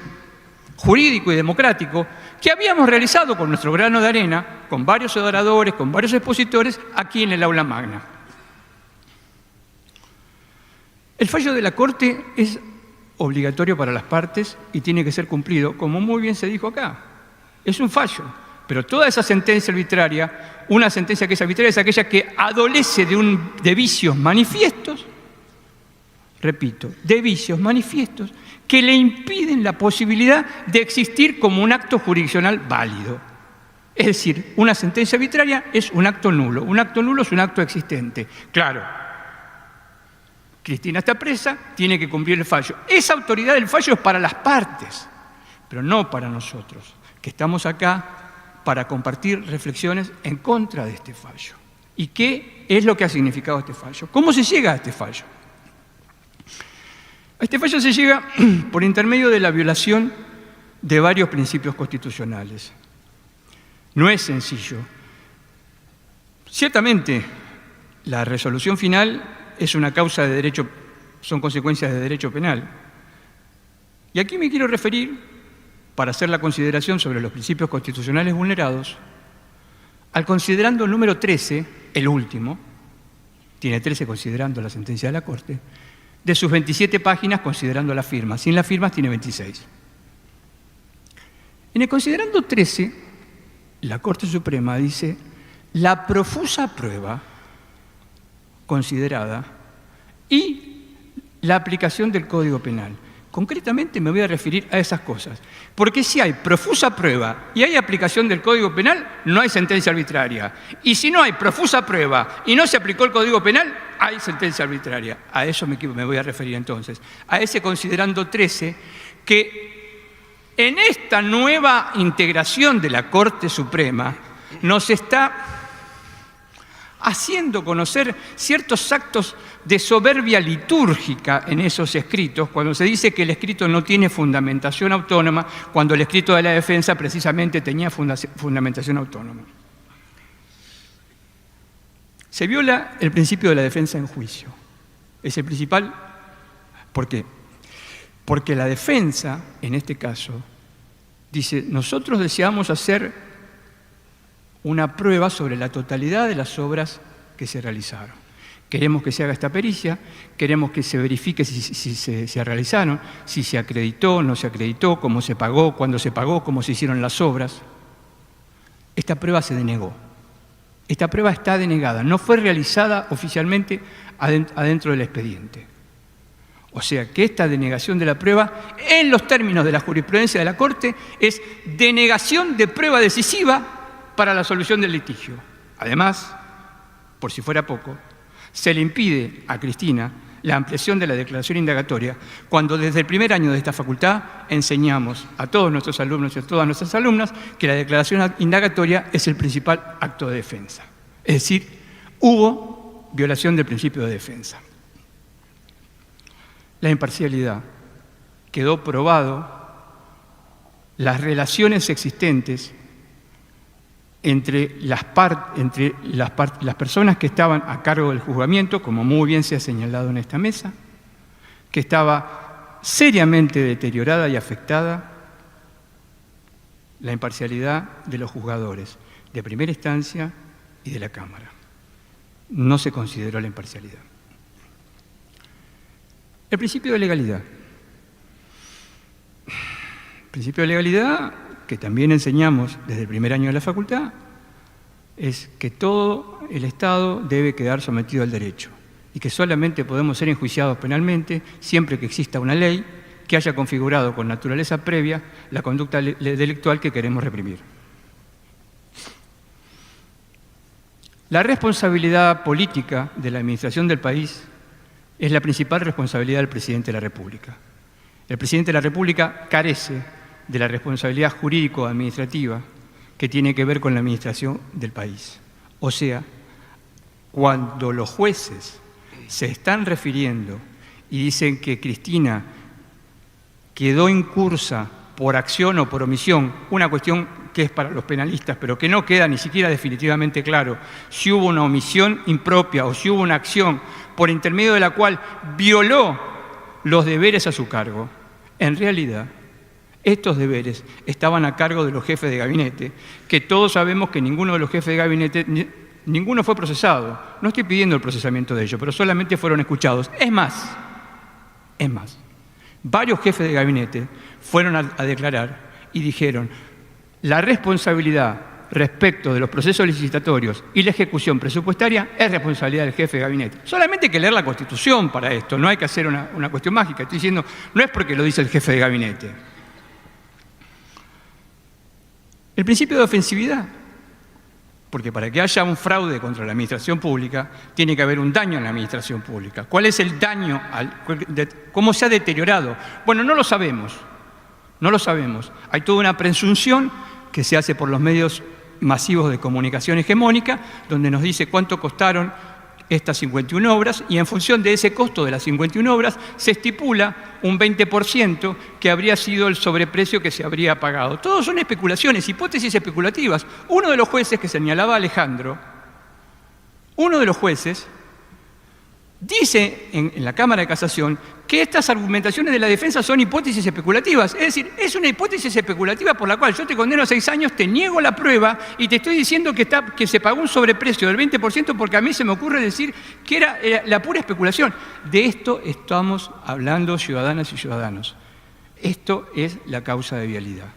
jurídico y democrático que habíamos realizado con nuestro grano de arena, con varios oradores, con varios expositores, aquí en el aula magna. El fallo de la Corte es obligatorio para las partes y tiene que ser cumplido, como muy bien se dijo acá. Es un fallo, pero toda esa sentencia arbitraria, una sentencia que es arbitraria es aquella que adolece de vicios manifiestos, repito, de vicios manifiestos que le impiden la posibilidad de existir como un acto jurisdiccional válido. Es decir, una sentencia arbitraria es un acto nulo. Un acto nulo es un acto existente. Claro, Cristina está presa, tiene que cumplir el fallo. Esa autoridad del fallo es para las partes, pero no para nosotros, que estamos acá para compartir reflexiones en contra de este fallo. ¿Y qué es lo que ha significado este fallo? ¿Cómo se llega a este fallo? A este fallo se llega por intermedio de la violación de varios principios constitucionales. No es sencillo. Ciertamente, la resolución final es una causa de derecho, son consecuencias de derecho penal. Y aquí me quiero referir, para hacer la consideración sobre los principios constitucionales vulnerados, al considerando número 13, el último, tiene 13 considerando la sentencia de la Corte, de sus 27 páginas considerando las firmas. Sin las firmas tiene 26. En el considerando 13, la Corte Suprema dice: la profusa prueba considerada y la aplicación del Código Penal. Concretamente me voy a referir a esas cosas, porque si hay profusa prueba y hay aplicación del Código Penal, no hay sentencia arbitraria. Y si no hay profusa prueba y no se aplicó el Código Penal, hay sentencia arbitraria. A eso me voy a referir entonces, a ese considerando 13, que en esta nueva integración de la Corte Suprema nos está haciendo conocer ciertos actos de soberbia litúrgica en esos escritos, cuando se dice que el escrito no tiene fundamentación autónoma, cuando el escrito de la defensa precisamente tenía fundamentación autónoma. Se viola el principio de la defensa en juicio. Es el principal. ¿Por qué? Porque la defensa, en este caso, dice: nosotros deseamos hacer una prueba sobre la totalidad de las obras que se realizaron. Queremos que se haga esta pericia, queremos que se verifique si se realizaron, si se acreditó, no se acreditó, cómo se pagó, cuándo se pagó, cómo se hicieron las obras. Esta prueba se denegó. Esta prueba está denegada, no fue realizada oficialmente adentro del expediente. O sea que esta denegación de la prueba, en los términos de la jurisprudencia de la Corte, es denegación de prueba decisiva para la solución del litigio. Además, por si fuera poco, se le impide a Cristina la ampliación de la declaración indagatoria cuando desde el primer año de esta facultad enseñamos a todos nuestros alumnos y a todas nuestras alumnas que la declaración indagatoria es el principal acto de defensa. Es decir, hubo violación del principio de defensa. La imparcialidad. Quedó probado las relaciones existentes entre las personas que estaban a cargo del juzgamiento, como muy bien se ha señalado en esta mesa, que estaba seriamente deteriorada y afectada la imparcialidad de los juzgadores de primera instancia y de la Cámara. No se consideró la imparcialidad. El principio de legalidad. El principio de legalidad, que también enseñamos desde el primer año de la facultad, es que todo el Estado debe quedar sometido al derecho y que solamente podemos ser enjuiciados penalmente siempre que exista una ley que haya configurado con naturaleza previa la conducta delictual que queremos reprimir. La responsabilidad política de la administración del país es la principal responsabilidad del Presidente de la República. El Presidente de la República carece de la responsabilidad jurídico-administrativa que tiene que ver con la administración del país. O sea, cuando los jueces se están refiriendo y dicen que Cristina quedó incursa por acción o por omisión, una cuestión que es para los penalistas, pero que no queda ni siquiera definitivamente claro si hubo una omisión impropia o si hubo una acción por intermedio de la cual violó los deberes a su cargo. En realidad, estos deberes estaban a cargo de los jefes de gabinete, que todos sabemos que ninguno de los jefes de gabinete, ninguno fue procesado. No estoy pidiendo el procesamiento de ellos, pero solamente fueron escuchados. Es más, varios jefes de gabinete fueron a declarar y dijeron: la responsabilidad respecto de los procesos licitatorios y la ejecución presupuestaria es responsabilidad del jefe de gabinete. Solamente hay que leer la Constitución para esto, no hay que hacer una cuestión mágica. Estoy diciendo, no es porque lo dice el jefe de gabinete. El principio de ofensividad, porque para que haya un fraude contra la administración pública, tiene que haber un daño en la administración pública. ¿Cuál es el daño? ¿Cómo se ha deteriorado? Bueno, no lo sabemos. Hay toda una presunción que se hace por los medios masivos de comunicación hegemónica, donde nos dice cuánto costaron estas 51 obras, y en función de ese costo de las 51 obras se estipula un 20% que habría sido el sobreprecio que se habría pagado. Todos son especulaciones, hipótesis especulativas. Uno de los jueces que señalaba Alejandro, uno de los jueces Dice en la Cámara de Casación que estas argumentaciones de la defensa son hipótesis especulativas. Es decir, es una hipótesis especulativa por la cual yo te condeno a 6 años, te niego la prueba y te estoy diciendo que se pagó un sobreprecio del 20% porque a mí se me ocurre decir que era la pura especulación. De esto estamos hablando, ciudadanas y ciudadanos. Esto es la causa de vialidad.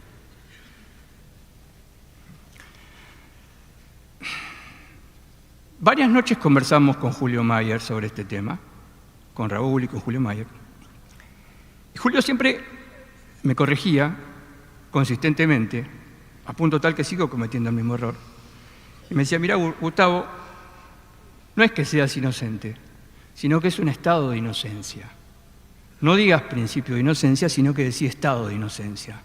Varias noches conversamos con Julio Mayer sobre este tema, con Raúl y con Julio Mayer. Y Julio siempre me corregía consistentemente, a punto tal que sigo cometiendo el mismo error. Y me decía, mira, Gustavo, no es que seas inocente, sino que es un estado de inocencia. No digas principio de inocencia, sino que decís estado de inocencia.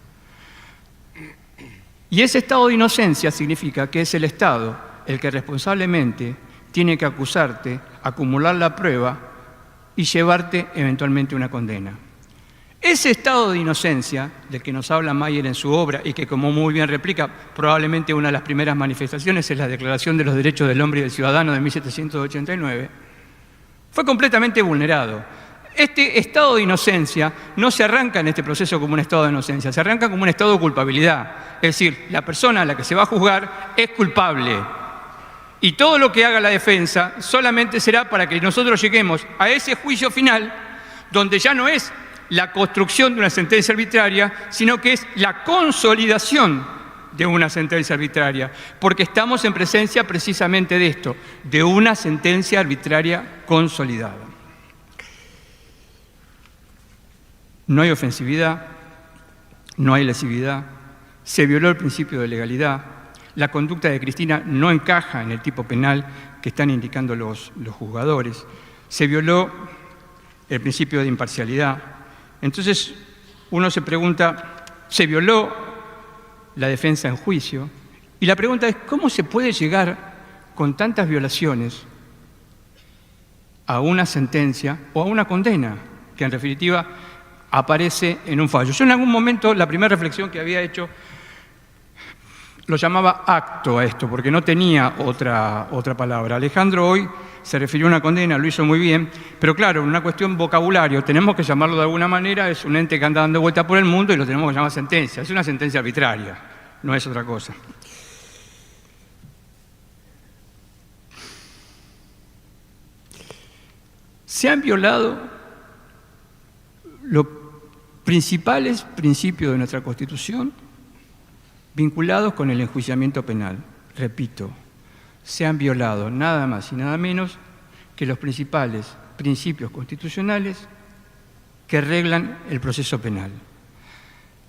Y ese estado de inocencia significa que es el Estado el que responsablemente tiene que acusarte, acumular la prueba y llevarte eventualmente una condena. Ese estado de inocencia del que nos habla Mayer en su obra y que, como muy bien replica, probablemente una de las primeras manifestaciones es la Declaración de los Derechos del Hombre y del Ciudadano de 1789, fue completamente vulnerado. Este estado de inocencia no se arranca en este proceso como un estado de inocencia, se arranca como un estado de culpabilidad. Es decir, la persona a la que se va a juzgar es culpable. Y todo lo que haga la defensa solamente será para que nosotros lleguemos a ese juicio final donde ya no es la construcción de una sentencia arbitraria, sino que es la consolidación de una sentencia arbitraria, porque estamos en presencia precisamente de esto, de una sentencia arbitraria consolidada. No hay ofensividad, no hay lesividad, se violó el principio de legalidad, la conducta de Cristina no encaja en el tipo penal que están indicando los juzgadores, se violó el principio de imparcialidad. Entonces uno se pregunta, ¿se violó la defensa en juicio? Y la pregunta es, ¿cómo se puede llegar con tantas violaciones a una sentencia o a una condena que en definitiva aparece en un fallo? Yo en algún momento, la primera reflexión que había hecho, lo llamaba acto a esto, porque no tenía otra palabra. Alejandro hoy se refirió a una condena, lo hizo muy bien, pero claro, en una cuestión vocabulario, tenemos que llamarlo de alguna manera, es un ente que anda dando vuelta por el mundo y lo tenemos que llamar sentencia. Es una sentencia arbitraria, no es otra cosa. Se han violado los principales principios de nuestra Constitución vinculados con el enjuiciamiento penal. Repito, se han violado nada más y nada menos que los principales principios constitucionales que reglan el proceso penal.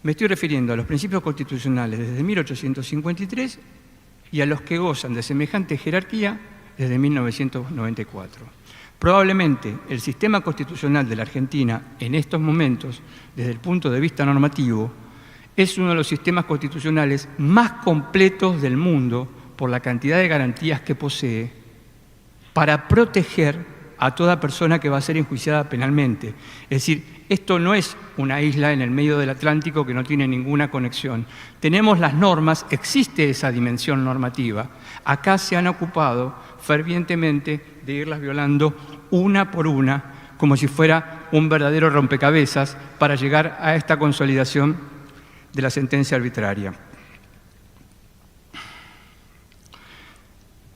Me estoy refiriendo a los principios constitucionales desde 1853 y a los que gozan de semejante jerarquía desde 1994. Probablemente el sistema constitucional de la Argentina en estos momentos, desde el punto de vista normativo, es uno de los sistemas constitucionales más completos del mundo por la cantidad de garantías que posee para proteger a toda persona que va a ser enjuiciada penalmente. Es decir, esto no es una isla en el medio del Atlántico que no tiene ninguna conexión. Tenemos las normas, existe esa dimensión normativa. Acá se han ocupado fervientemente de irlas violando una por una, como si fuera un verdadero rompecabezas para llegar a esta consolidación de la sentencia arbitraria.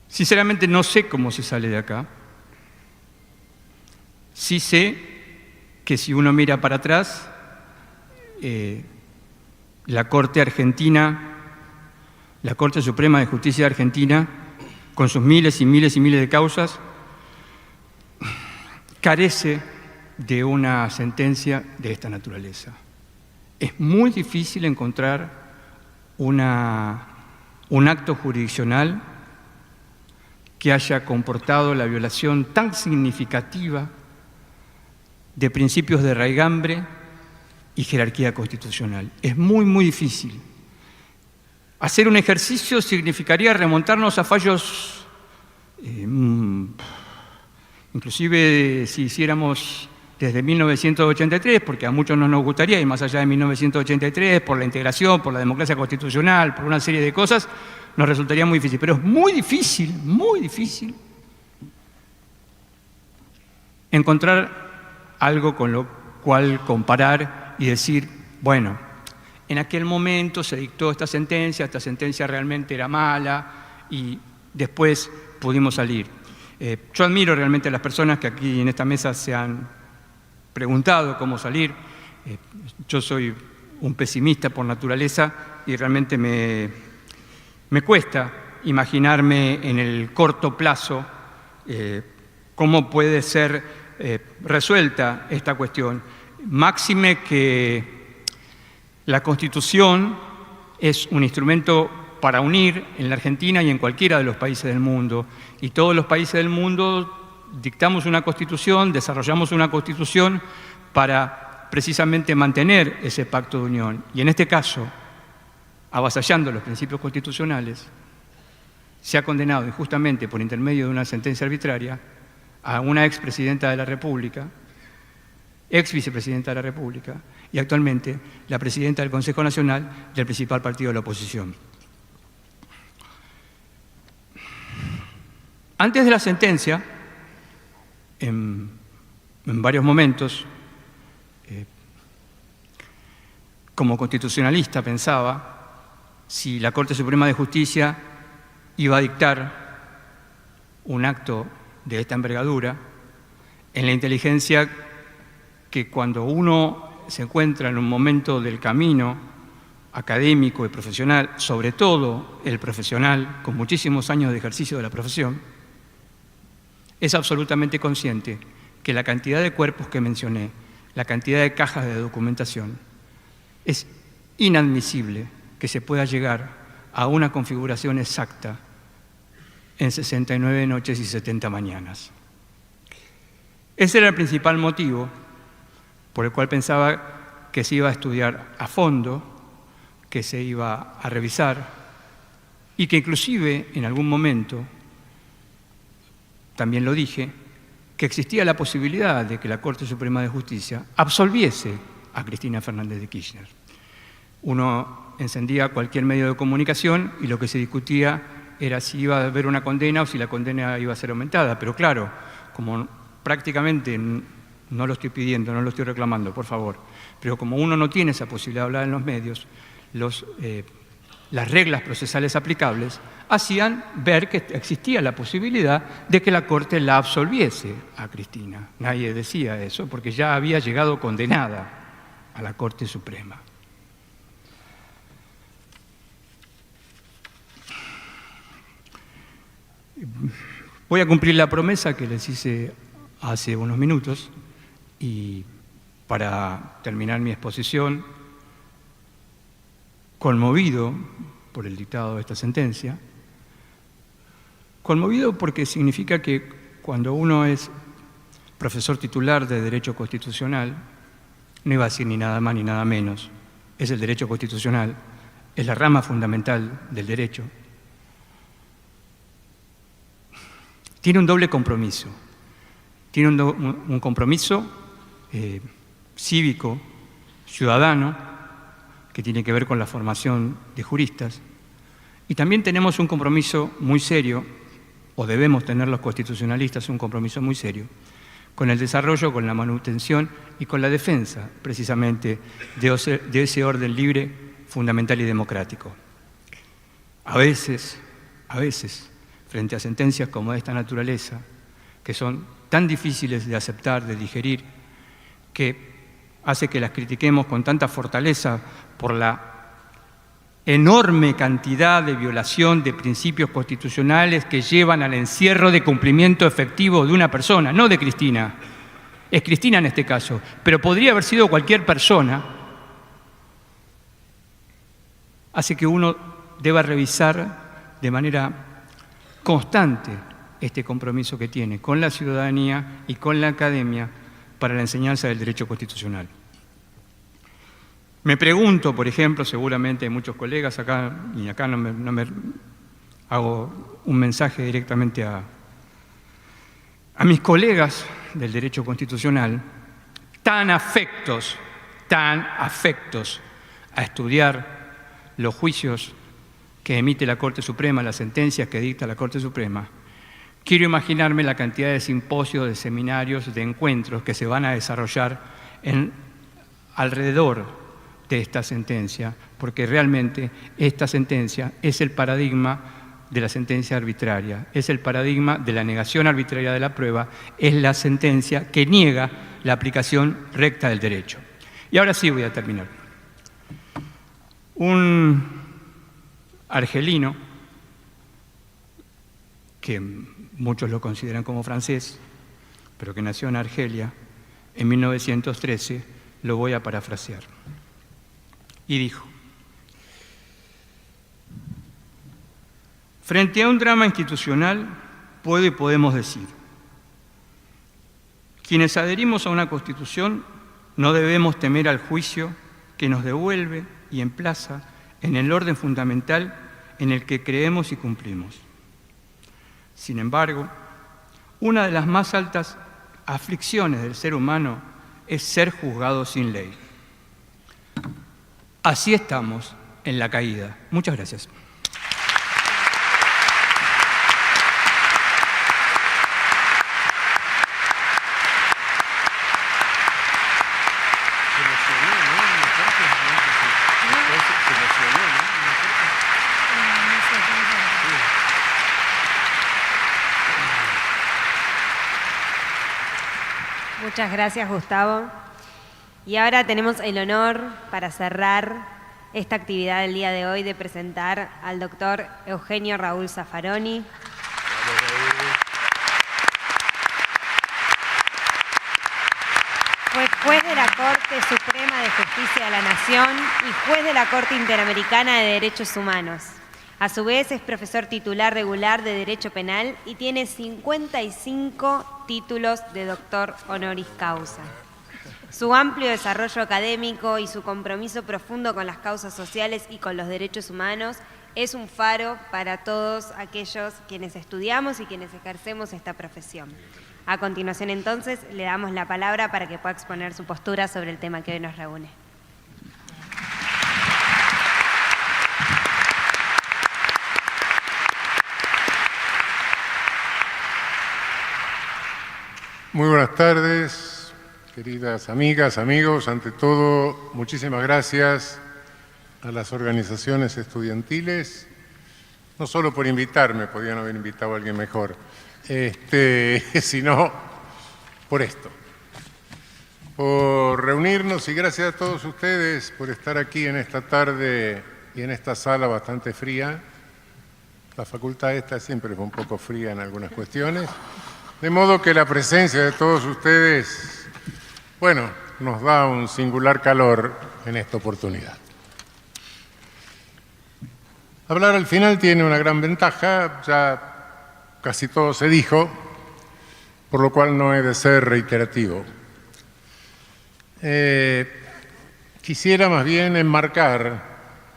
Sinceramente no sé cómo se sale de acá. Sí sé que si uno mira para atrás, la Corte Argentina, la Corte Suprema de Justicia de Argentina, con sus miles y miles y miles de causas, carece de una sentencia de esta naturaleza. Es muy difícil encontrar un acto jurisdiccional que haya comportado la violación tan significativa de principios de raigambre y jerarquía constitucional. Es muy, muy difícil. Hacer un ejercicio significaría remontarnos a fallos, inclusive si hiciéramos desde 1983, porque a muchos no nos gustaría, y más allá de 1983, por la integración, por la democracia constitucional, por una serie de cosas, nos resultaría muy difícil. Pero es muy difícil encontrar algo con lo cual comparar y decir, bueno, en aquel momento se dictó esta sentencia realmente era mala y después pudimos salir. Yo admiro realmente a las personas que aquí en esta mesa se han preguntado cómo salir. Yo soy un pesimista por naturaleza y realmente me cuesta imaginarme en el corto plazo cómo puede ser resuelta esta cuestión. Máxime que la Constitución es un instrumento para unir en la Argentina y en cualquiera de los países del mundo. Y todos los países del mundo dictamos una Constitución, desarrollamos una Constitución para precisamente mantener ese pacto de unión. Y en este caso, avasallando los principios constitucionales, se ha condenado injustamente por intermedio de una sentencia arbitraria a una expresidenta de la República, ex vicepresidenta de la República y actualmente la presidenta del Consejo Nacional del principal partido de la oposición. Antes de la sentencia, en varios momentos, como constitucionalista pensaba si la Corte Suprema de Justicia iba a dictar un acto de esta envergadura, en la inteligencia que cuando uno se encuentra en un momento del camino académico y profesional, sobre todo el profesional con muchísimos años de ejercicio de la profesión, es absolutamente consciente que la cantidad de cuerpos que mencioné, la cantidad de cajas de documentación, es inadmisible que se pueda llegar a una configuración exacta en 69 noches y 70 mañanas. Ese era el principal motivo por el cual pensaba que se iba a estudiar a fondo, que se iba a revisar y que inclusive en algún momento, también lo dije, que existía la posibilidad de que la Corte Suprema de Justicia absolviese a Cristina Fernández de Kirchner. Uno encendía cualquier medio de comunicación y lo que se discutía era si iba a haber una condena o si la condena iba a ser aumentada. Pero claro, como prácticamente, no lo estoy pidiendo, no lo estoy reclamando, por favor, pero como uno no tiene esa posibilidad de hablar en los medios, las reglas procesales aplicables hacían ver que existía la posibilidad de que la Corte la absolviese a Cristina. Nadie decía eso porque ya había llegado condenada a la Corte Suprema. Voy a cumplir la promesa que les hice hace unos minutos y para terminar mi exposición, conmovido por el dictado de esta sentencia, conmovido porque significa que cuando uno es profesor titular de Derecho Constitucional, no iba a decir ni nada más ni nada menos, es el derecho constitucional, es la rama fundamental del derecho, tiene un doble compromiso. Tiene un compromiso cívico, ciudadano, que tiene que ver con la formación de juristas, y también tenemos un compromiso muy serio, o debemos tener los constitucionalistas un compromiso muy serio, con el desarrollo, con la manutención y con la defensa, precisamente, de ese orden libre, fundamental y democrático. A veces, frente a sentencias como de esta naturaleza, que son tan difíciles de aceptar, de digerir, que hace que las critiquemos con tanta fortaleza por la enorme cantidad de violación de principios constitucionales que llevan al encierro de cumplimiento efectivo de una persona, no de Cristina. Es Cristina en este caso, pero podría haber sido cualquier persona, hace que uno deba revisar de manera constante este compromiso que tiene con la ciudadanía y con la academia para la enseñanza del derecho constitucional. Me pregunto, por ejemplo, seguramente hay muchos colegas acá, y acá no me hago un mensaje directamente a mis colegas del derecho constitucional, tan afectos a estudiar los juicios que emite la Corte Suprema, las sentencias que dicta la Corte Suprema, quiero imaginarme la cantidad de simposios, de seminarios, de encuentros que se van a desarrollar alrededor de esta sentencia, porque realmente esta sentencia es el paradigma de la sentencia arbitraria, es el paradigma de la negación arbitraria de la prueba, es la sentencia que niega la aplicación recta del derecho. Y ahora sí voy a terminar. Un argelino, que muchos lo consideran como francés, pero que nació en Argelia en 1913, lo voy a parafrasear. Y dijo: frente a un drama institucional, puedo y podemos decir, quienes adherimos a una Constitución no debemos temer al juicio que nos devuelve y emplaza en el orden fundamental en el que creemos y cumplimos. Sin embargo, una de las más altas aflicciones del ser humano es ser juzgado sin ley. Así estamos en la caída. Muchas gracias. Muchas gracias, Gustavo. Y ahora tenemos el honor, para cerrar esta actividad del día de hoy, de presentar al doctor Eugenio Raúl Zaffaroni. Fue juez de la Corte Suprema de Justicia de la Nación y juez de la Corte Interamericana de Derechos Humanos. A su vez es profesor titular regular de Derecho Penal y tiene 55 títulos de doctor honoris causa. Su amplio desarrollo académico y su compromiso profundo con las causas sociales y con los derechos humanos es un faro para todos aquellos quienes estudiamos y quienes ejercemos esta profesión. A continuación, entonces, le damos la palabra para que pueda exponer su postura sobre el tema que hoy nos reúne. Muy buenas tardes, queridas amigas, amigos. Ante todo, muchísimas gracias a las organizaciones estudiantiles, no solo por invitarme, podían haber invitado a alguien mejor, sino por esto, por reunirnos, y gracias a todos ustedes por estar aquí en esta tarde y en esta sala bastante fría. La facultad esta siempre fue un poco fría en algunas cuestiones. De modo que la presencia de todos ustedes, bueno, nos da un singular calor en esta oportunidad. Hablar al final tiene una gran ventaja, ya casi todo se dijo, por lo cual no he de ser reiterativo. Quisiera más bien enmarcar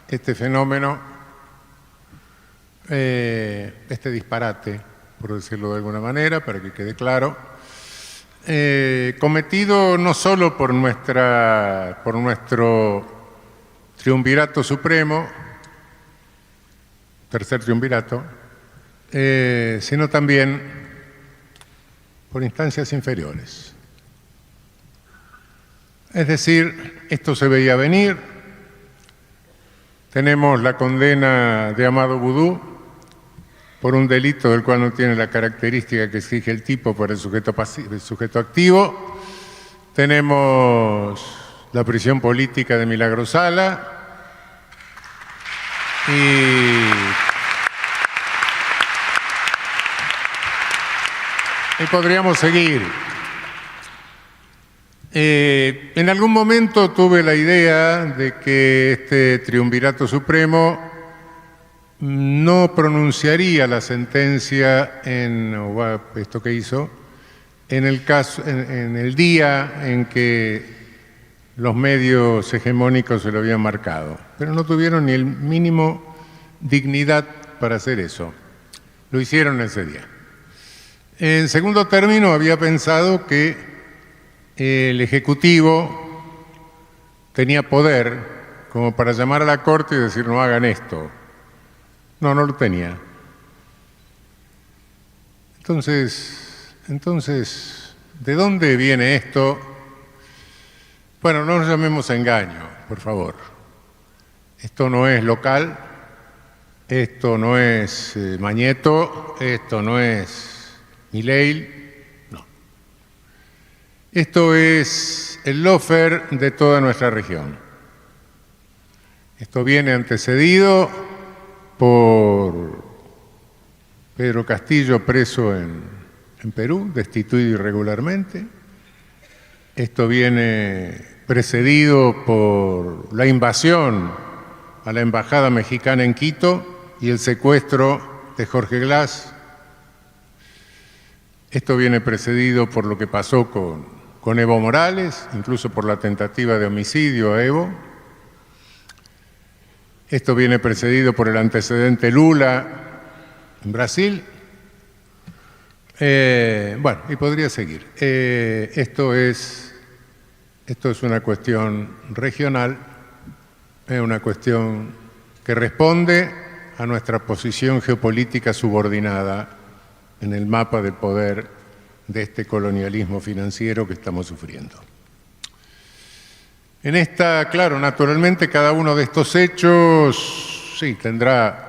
este fenómeno, este disparate, por decirlo de alguna manera, para que quede claro, cometido no solo por nuestro triunvirato supremo, tercer triunvirato, sino también por instancias inferiores. Es decir, esto se veía venir. Tenemos la condena de Amado Boudou por un delito del cual no tiene la característica que exige el tipo para el sujeto activo. Tenemos la prisión política de Milagro Sala y podríamos seguir. En algún momento tuve la idea de que este triunvirato supremo no pronunciaría la sentencia esto que hizo en el día en que los medios hegemónicos se lo habían marcado, pero no tuvieron ni el mínimo dignidad para hacer eso. Lo hicieron ese día. En segundo término, había pensado que el Ejecutivo tenía poder como para llamar a la Corte y decir no hagan esto. No lo tenía. Entonces, ¿de dónde viene esto? Bueno, no nos llamemos a engaño, por favor. Esto no es local, esto no es Mañeto, esto no es Milei, no. Esto es el lawfare de toda nuestra región. Esto viene antecedido por Pedro Castillo, preso en Perú, destituido irregularmente. Esto viene precedido por la invasión a la embajada mexicana en Quito y el secuestro de Jorge Glass. Esto viene precedido por lo que pasó con Evo Morales, incluso por la tentativa de homicidio a Evo. Esto viene precedido por el antecedente Lula en Brasil. Bueno, y podría seguir. Esto es una cuestión regional, es una cuestión que responde a nuestra posición geopolítica subordinada en el mapa del poder de este colonialismo financiero que estamos sufriendo. Claro, naturalmente cada uno de estos hechos, sí, tendrá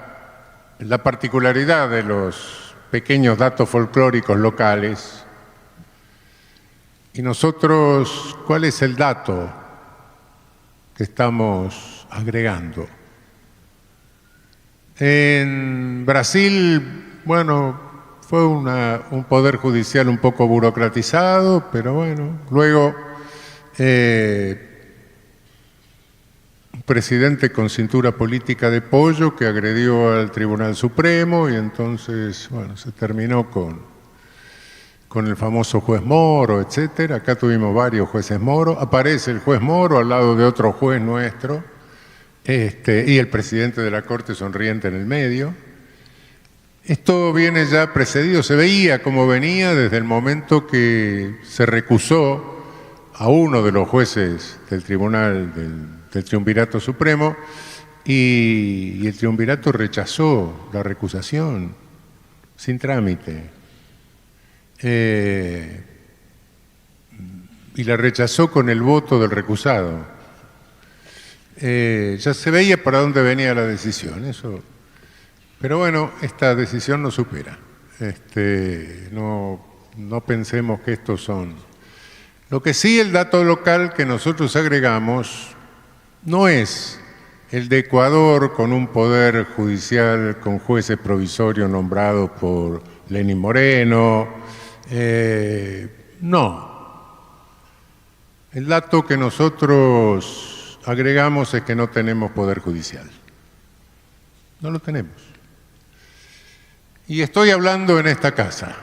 la particularidad de los pequeños datos folclóricos locales. Y nosotros, ¿cuál es el dato que estamos agregando? En Brasil, bueno, fue un poder judicial un poco burocratizado, pero bueno, luego un presidente con cintura política de pollo que agredió al Tribunal Supremo y entonces, bueno, se terminó con el famoso juez Moro, etcétera. Acá tuvimos varios jueces Moro. Aparece el juez Moro al lado de otro juez nuestro y el presidente de la Corte sonriente en el medio. Esto viene ya precedido, se veía como venía desde el momento que se recusó a uno de los jueces del Tribunal del Triunvirato Supremo y el Triunvirato rechazó la recusación sin trámite. Y la rechazó con el voto del recusado. Ya se veía para dónde venía la decisión, eso. Pero bueno, esta decisión nos supera. No pensemos que estos son. Lo que sí, el dato local que nosotros agregamos no es el de Ecuador con un poder judicial con jueces provisorios nombrados por Lenín Moreno. No. El dato que nosotros agregamos es que no tenemos poder judicial. No lo tenemos. Y estoy hablando en esta casa.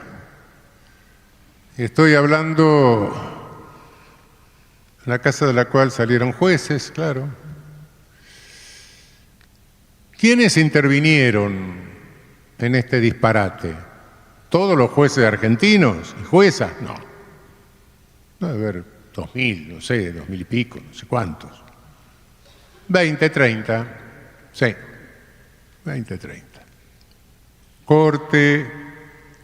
Estoy hablando en la casa de la cual salieron jueces, claro. ¿Quiénes intervinieron en este disparate? ¿Todos los jueces argentinos y juezas? No. No debe haber 2.000, no sé, 2.000 y pico, no sé cuántos. 20, 30, sí, 20, 30. Corte,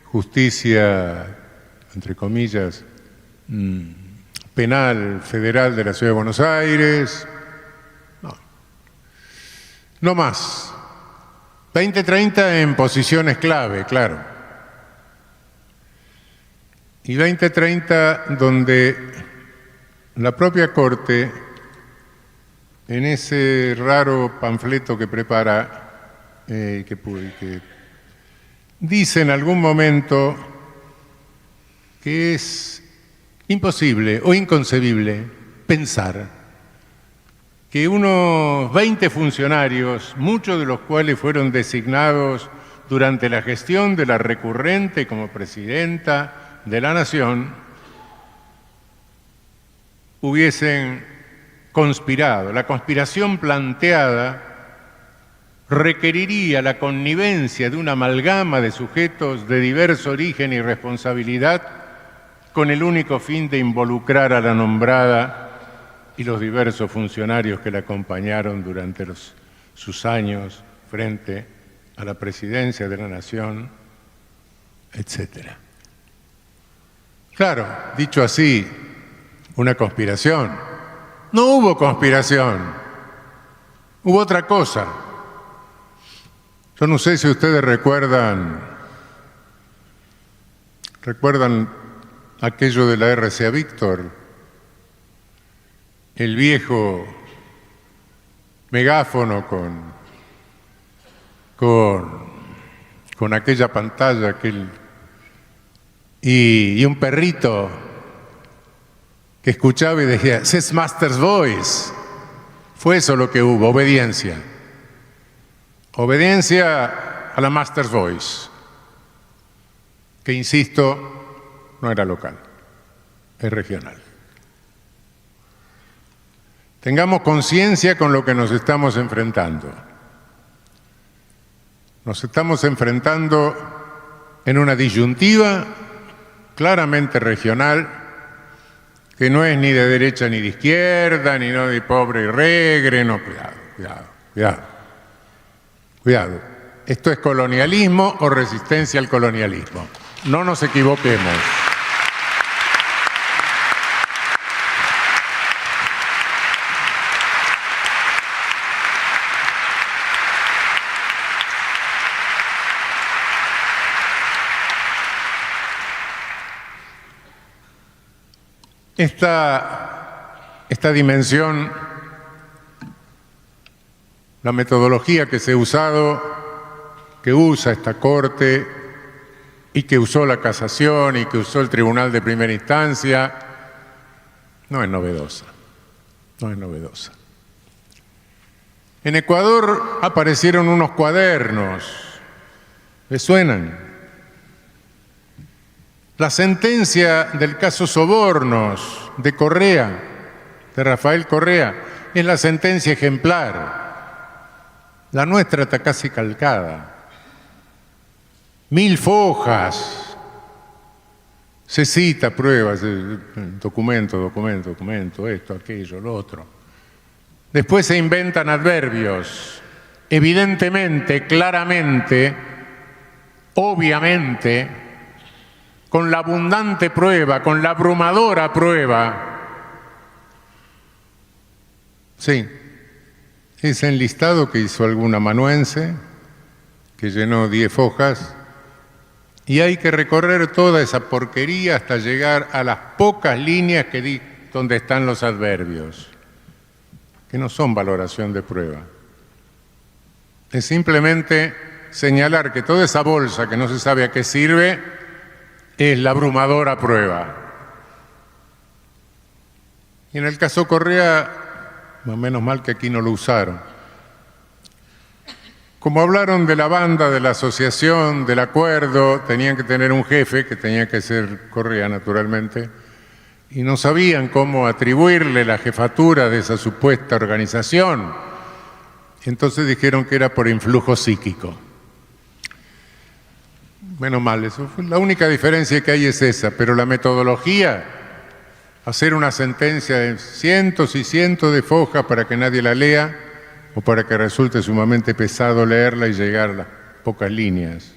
justicia, entre comillas, penal federal de la Ciudad de Buenos Aires. No. No más. 20, 30 en posiciones clave, claro. Y 20, 30 donde la propia Corte, en ese raro panfleto que prepara, que dice en algún momento que es imposible o inconcebible pensar que unos 20 funcionarios, muchos de los cuales fueron designados durante la gestión de la recurrente como presidenta de la Nación, hubiesen conspirado. La conspiración planteada requeriría la connivencia de una amalgama de sujetos de diverso origen y responsabilidad con el único fin de involucrar a la nombrada y los diversos funcionarios que la acompañaron durante sus años frente a la presidencia de la Nación etc. Claro, dicho así, una conspiración. No hubo conspiración, hubo otra cosa. Yo no sé si ustedes recuerdan aquello de la RCA Víctor, el viejo megáfono con aquella pantalla y un perrito que escuchaba y decía, "It's Master's Voice". Fue eso lo que hubo, obediencia. Obediencia a la Master's Voice, que insisto, no era local, es regional. Tengamos conciencia con lo que nos estamos enfrentando. Nos estamos enfrentando en una disyuntiva claramente regional, que no es ni de derecha ni de izquierda, ni no de pobre y regre, no, cuidado. Esto es colonialismo o resistencia al colonialismo. No nos equivoquemos. Esta dimensión, la metodología que se ha usado, que usa esta Corte y que usó la Casación y que usó el Tribunal de Primera Instancia, no es novedosa, no es novedosa. En Ecuador aparecieron unos cuadernos, ¿les suenan? La sentencia del caso Sobornos de Correa, de Rafael Correa, es la sentencia ejemplar. La nuestra está casi calcada. 1000 fojas. Se cita pruebas, documento, esto, aquello, lo otro. Después se inventan adverbios. Evidentemente, claramente, obviamente, con la abundante prueba, con la abrumadora prueba. Sí, ese enlistado que hizo algún amanuense, que llenó 10 hojas, y hay que recorrer toda esa porquería hasta llegar a las pocas líneas donde están los adverbios, que no son valoración de prueba. Es simplemente señalar que toda esa bolsa que no se sabe a qué sirve es la abrumadora prueba. Y en el caso Correa, menos mal que aquí no lo usaron. Como hablaron de la banda, de la asociación, del acuerdo, tenían que tener un jefe, que tenía que ser Correa naturalmente, y no sabían cómo atribuirle la jefatura de esa supuesta organización. Entonces dijeron que era por influjo psíquico. Menos mal, eso fue la única diferencia que hay es esa, pero la metodología, hacer una sentencia de cientos y cientos de fojas para que nadie la lea o para que resulte sumamente pesado leerla y llegar a las pocas líneas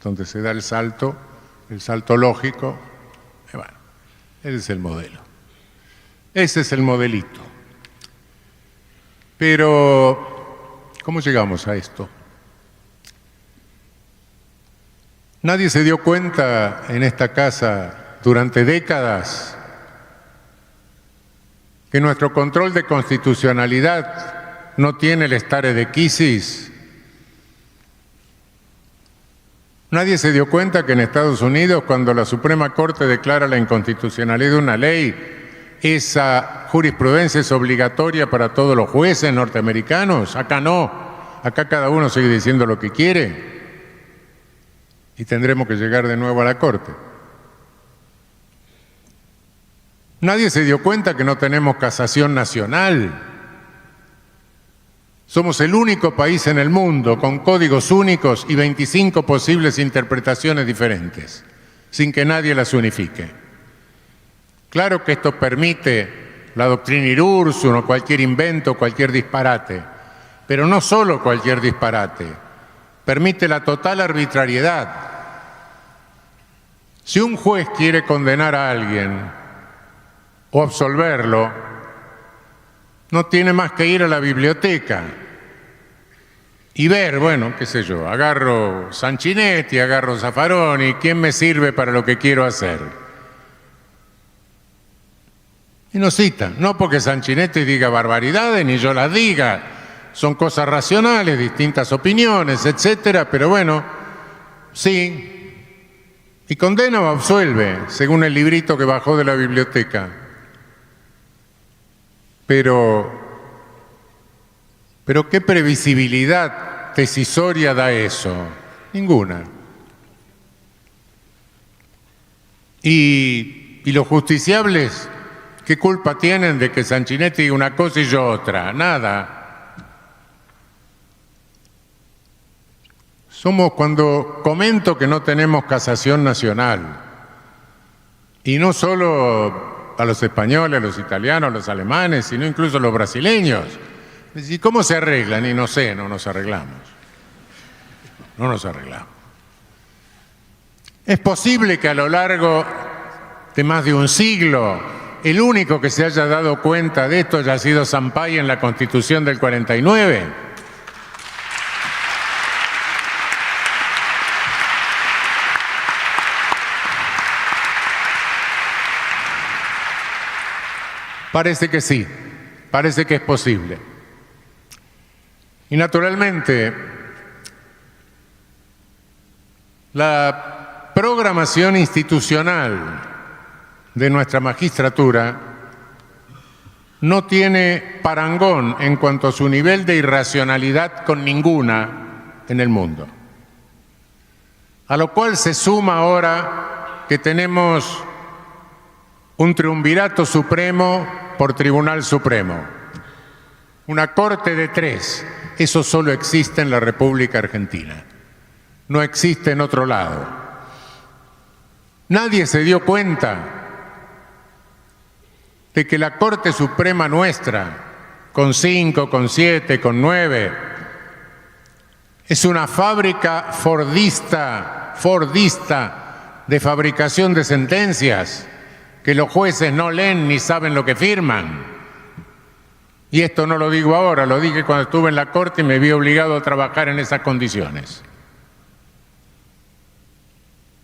donde se da el salto lógico, bueno, ese es el modelo, ese es el modelito. Pero, ¿cómo llegamos a esto? Nadie se dio cuenta en esta casa durante décadas que nuestro control de constitucionalidad no tiene el stare decisis. Nadie se dio cuenta que en Estados Unidos, cuando la Suprema Corte declara la inconstitucionalidad de una ley, esa jurisprudencia es obligatoria para todos los jueces norteamericanos. Acá no, acá cada uno sigue diciendo lo que quiere. Y tendremos que llegar de nuevo a la Corte. Nadie se dio cuenta que no tenemos casación nacional. Somos el único país en el mundo con códigos únicos y 25 posibles interpretaciones diferentes, sin que nadie las unifique. Claro que esto permite la doctrina Irurzun o cualquier invento, cualquier disparate, pero no solo cualquier disparate. Permite la total arbitrariedad. Si un juez quiere condenar a alguien o absolverlo, no tiene más que ir a la biblioteca y ver, bueno, qué sé yo, agarro Sanchinetti, agarro Zaffaroni, ¿quién me sirve para lo que quiero hacer? Y nos citan, no porque Sanchinetti diga barbaridades ni yo las diga, son cosas racionales, distintas opiniones, etcétera, pero bueno, sí. Y condena o absuelve, según el librito que bajó de la biblioteca. Pero ¿qué previsibilidad decisoria da eso? Ninguna. Y los justiciables, ¿qué culpa tienen de que Sanchinetti diga una cosa y yo otra? Nada. Somos, cuando comento que no tenemos casación nacional, y no solo a los españoles, a los italianos, a los alemanes, sino incluso a los brasileños. ¿Y cómo se arreglan? Y no sé, no nos arreglamos. No nos arreglamos. Es posible que a lo largo de más de un siglo, el único que se haya dado cuenta de esto haya sido Sampaio en la Constitución del 49. Parece que sí, parece que es posible. Y naturalmente, la programación institucional de nuestra magistratura no tiene parangón en cuanto a su nivel de irracionalidad con ninguna en el mundo. A lo cual se suma ahora que tenemos un triunvirato supremo por Tribunal Supremo, una corte de 3. Eso solo existe en la República Argentina, no existe en otro lado. Nadie se dio cuenta de que la Corte Suprema nuestra, con 5, con 7, con 9, es una fábrica fordista de fabricación de sentencias, que los jueces no leen ni saben lo que firman. Y esto no lo digo ahora, lo dije cuando estuve en la Corte y me vi obligado a trabajar en esas condiciones.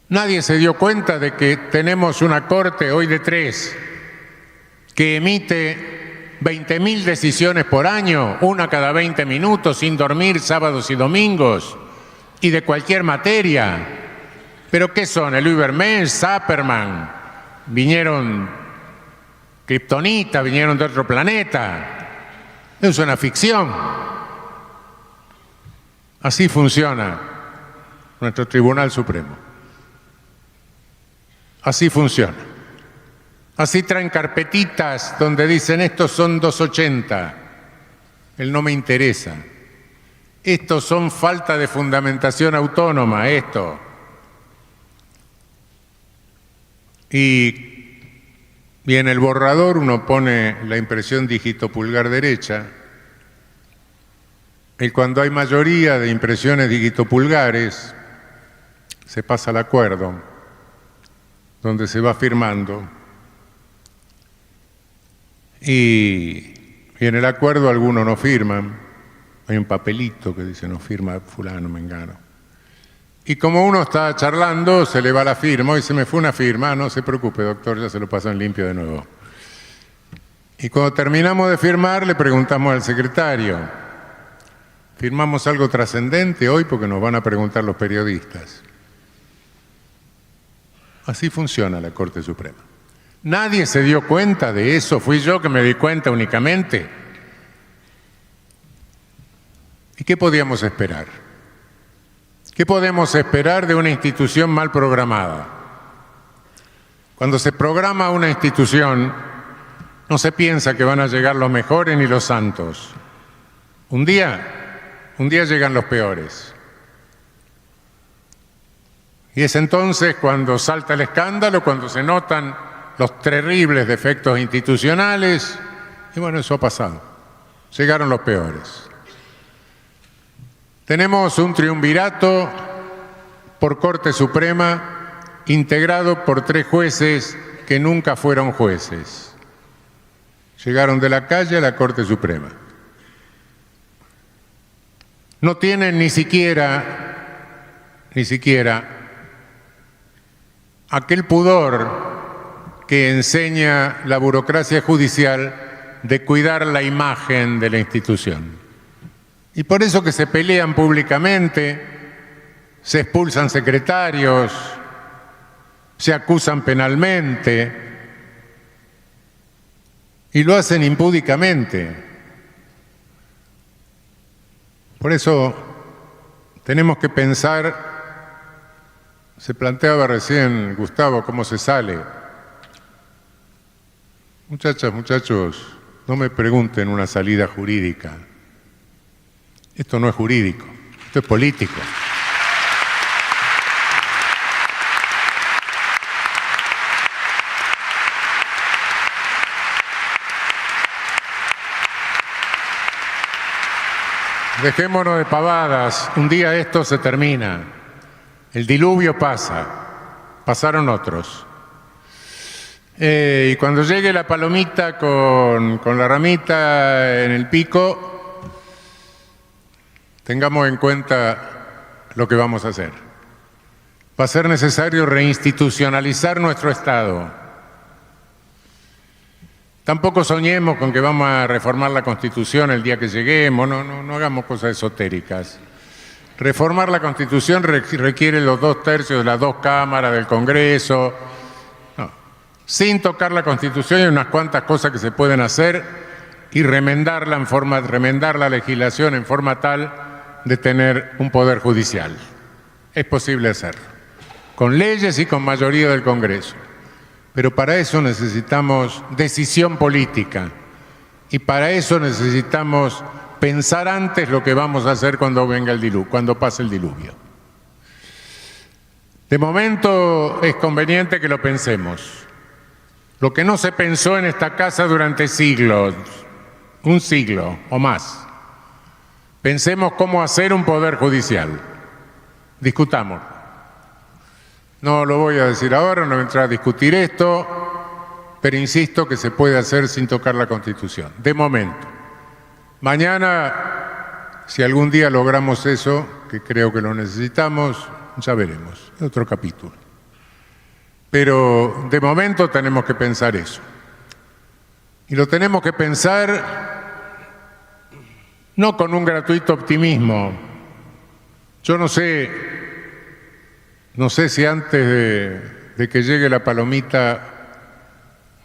Nadie se dio cuenta de que tenemos una Corte hoy de 3 que emite 20.000 decisiones por año, una cada 20 minutos, sin dormir sábados y domingos, y de cualquier materia. ¿Pero qué son? El Übermensch, Zapperman, vinieron kriptonitas, vinieron de otro planeta. Es una ficción. Así funciona nuestro Tribunal Supremo. Así funciona. Así traen carpetitas donde dicen estos son 280. Él no me interesa. Estos son falta de fundamentación autónoma, esto. Y en el borrador uno pone la impresión dígito pulgar derecha, y cuando hay mayoría de impresiones dígito pulgares, se pasa al acuerdo, donde se va firmando. Y en el acuerdo algunos no firman, hay un papelito que dice no firma fulano, mengano. Y como uno está charlando, se le va la firma, y se me fue una firma, no se preocupe doctor, ya se lo paso en limpio de nuevo. Y cuando terminamos de firmar, le preguntamos al secretario, ¿firmamos algo trascendente hoy? Porque nos van a preguntar los periodistas. Así funciona la Corte Suprema. Nadie se dio cuenta de eso, fui yo que me di cuenta únicamente. ¿Y qué podíamos esperar? ¿Qué podemos esperar de una institución mal programada? Cuando se programa una institución, no se piensa que van a llegar los mejores ni los santos. Un día llegan los peores. Y es entonces cuando salta el escándalo, cuando se notan los terribles defectos institucionales, y bueno, eso ha pasado. Llegaron los peores. Tenemos un triunvirato por Corte Suprema integrado por 3 jueces que nunca fueron jueces. Llegaron de la calle a la Corte Suprema. No tienen ni siquiera aquel pudor que enseña la burocracia judicial de cuidar la imagen de la institución. Y por eso que se pelean públicamente, se expulsan secretarios, se acusan penalmente y lo hacen impúdicamente. Por eso tenemos que pensar, se planteaba recién Gustavo, cómo se sale. Muchachas, muchachos, no me pregunten una salida jurídica. Esto no es jurídico, esto es político. Dejémonos de pavadas, un día esto se termina. El diluvio pasa, pasaron otros. Y cuando llegue la palomita con la ramita en el pico, tengamos en cuenta lo que vamos a hacer. Va a ser necesario reinstitucionalizar nuestro Estado. Tampoco soñemos con que vamos a reformar la Constitución el día que lleguemos, no hagamos cosas esotéricas. Reformar la Constitución requiere los 2/3 de las 2 cámaras del Congreso. No. Sin tocar la Constitución hay unas cuantas cosas que se pueden hacer y remendar la legislación en forma tal de tener un poder judicial. Es posible hacerlo, con leyes y con mayoría del Congreso. Pero para eso necesitamos decisión política y para eso necesitamos pensar antes lo que vamos a hacer cuando venga el diluvio, cuando pase el diluvio. De momento es conveniente que lo pensemos. Lo que no se pensó en esta casa durante siglos, un siglo o más. Pensemos cómo hacer un poder judicial. Discutamos. No lo voy a decir ahora, no voy a entrar a discutir esto, pero insisto que se puede hacer sin tocar la Constitución. De momento. Mañana, si algún día logramos eso, que creo que lo necesitamos, ya veremos, es otro capítulo. Pero de momento tenemos que pensar eso. Y lo tenemos que pensar no con un gratuito optimismo. Yo no sé si antes de que llegue la palomita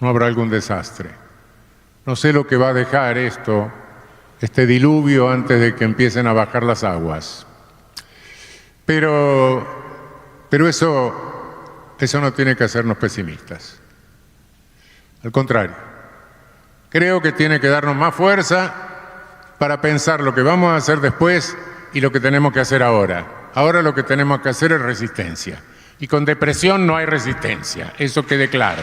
no habrá algún desastre. No sé lo que va a dejar este diluvio antes de que empiecen a bajar las aguas. Pero eso no tiene que hacernos pesimistas. Al contrario, creo que tiene que darnos más fuerza para pensar lo que vamos a hacer después y lo que tenemos que hacer ahora. Ahora lo que tenemos que hacer es resistencia. Y con depresión no hay resistencia, eso quede claro.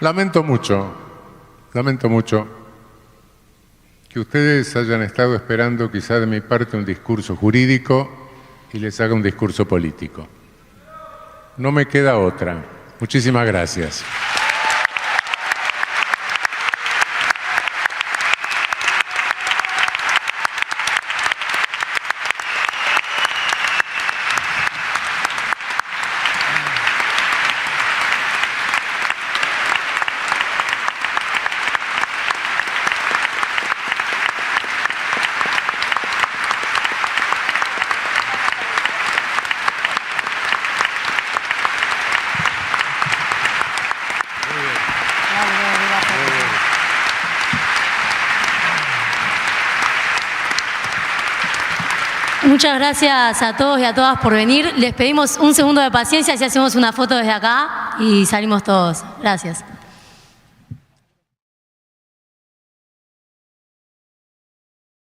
Lamento mucho que ustedes hayan estado esperando quizá de mi parte un discurso jurídico y les haga un discurso político. No me queda otra. Muchísimas gracias. Muchas gracias a todos y a todas por venir. Les pedimos un segundo de paciencia si hacemos una foto desde acá y salimos todos. Gracias.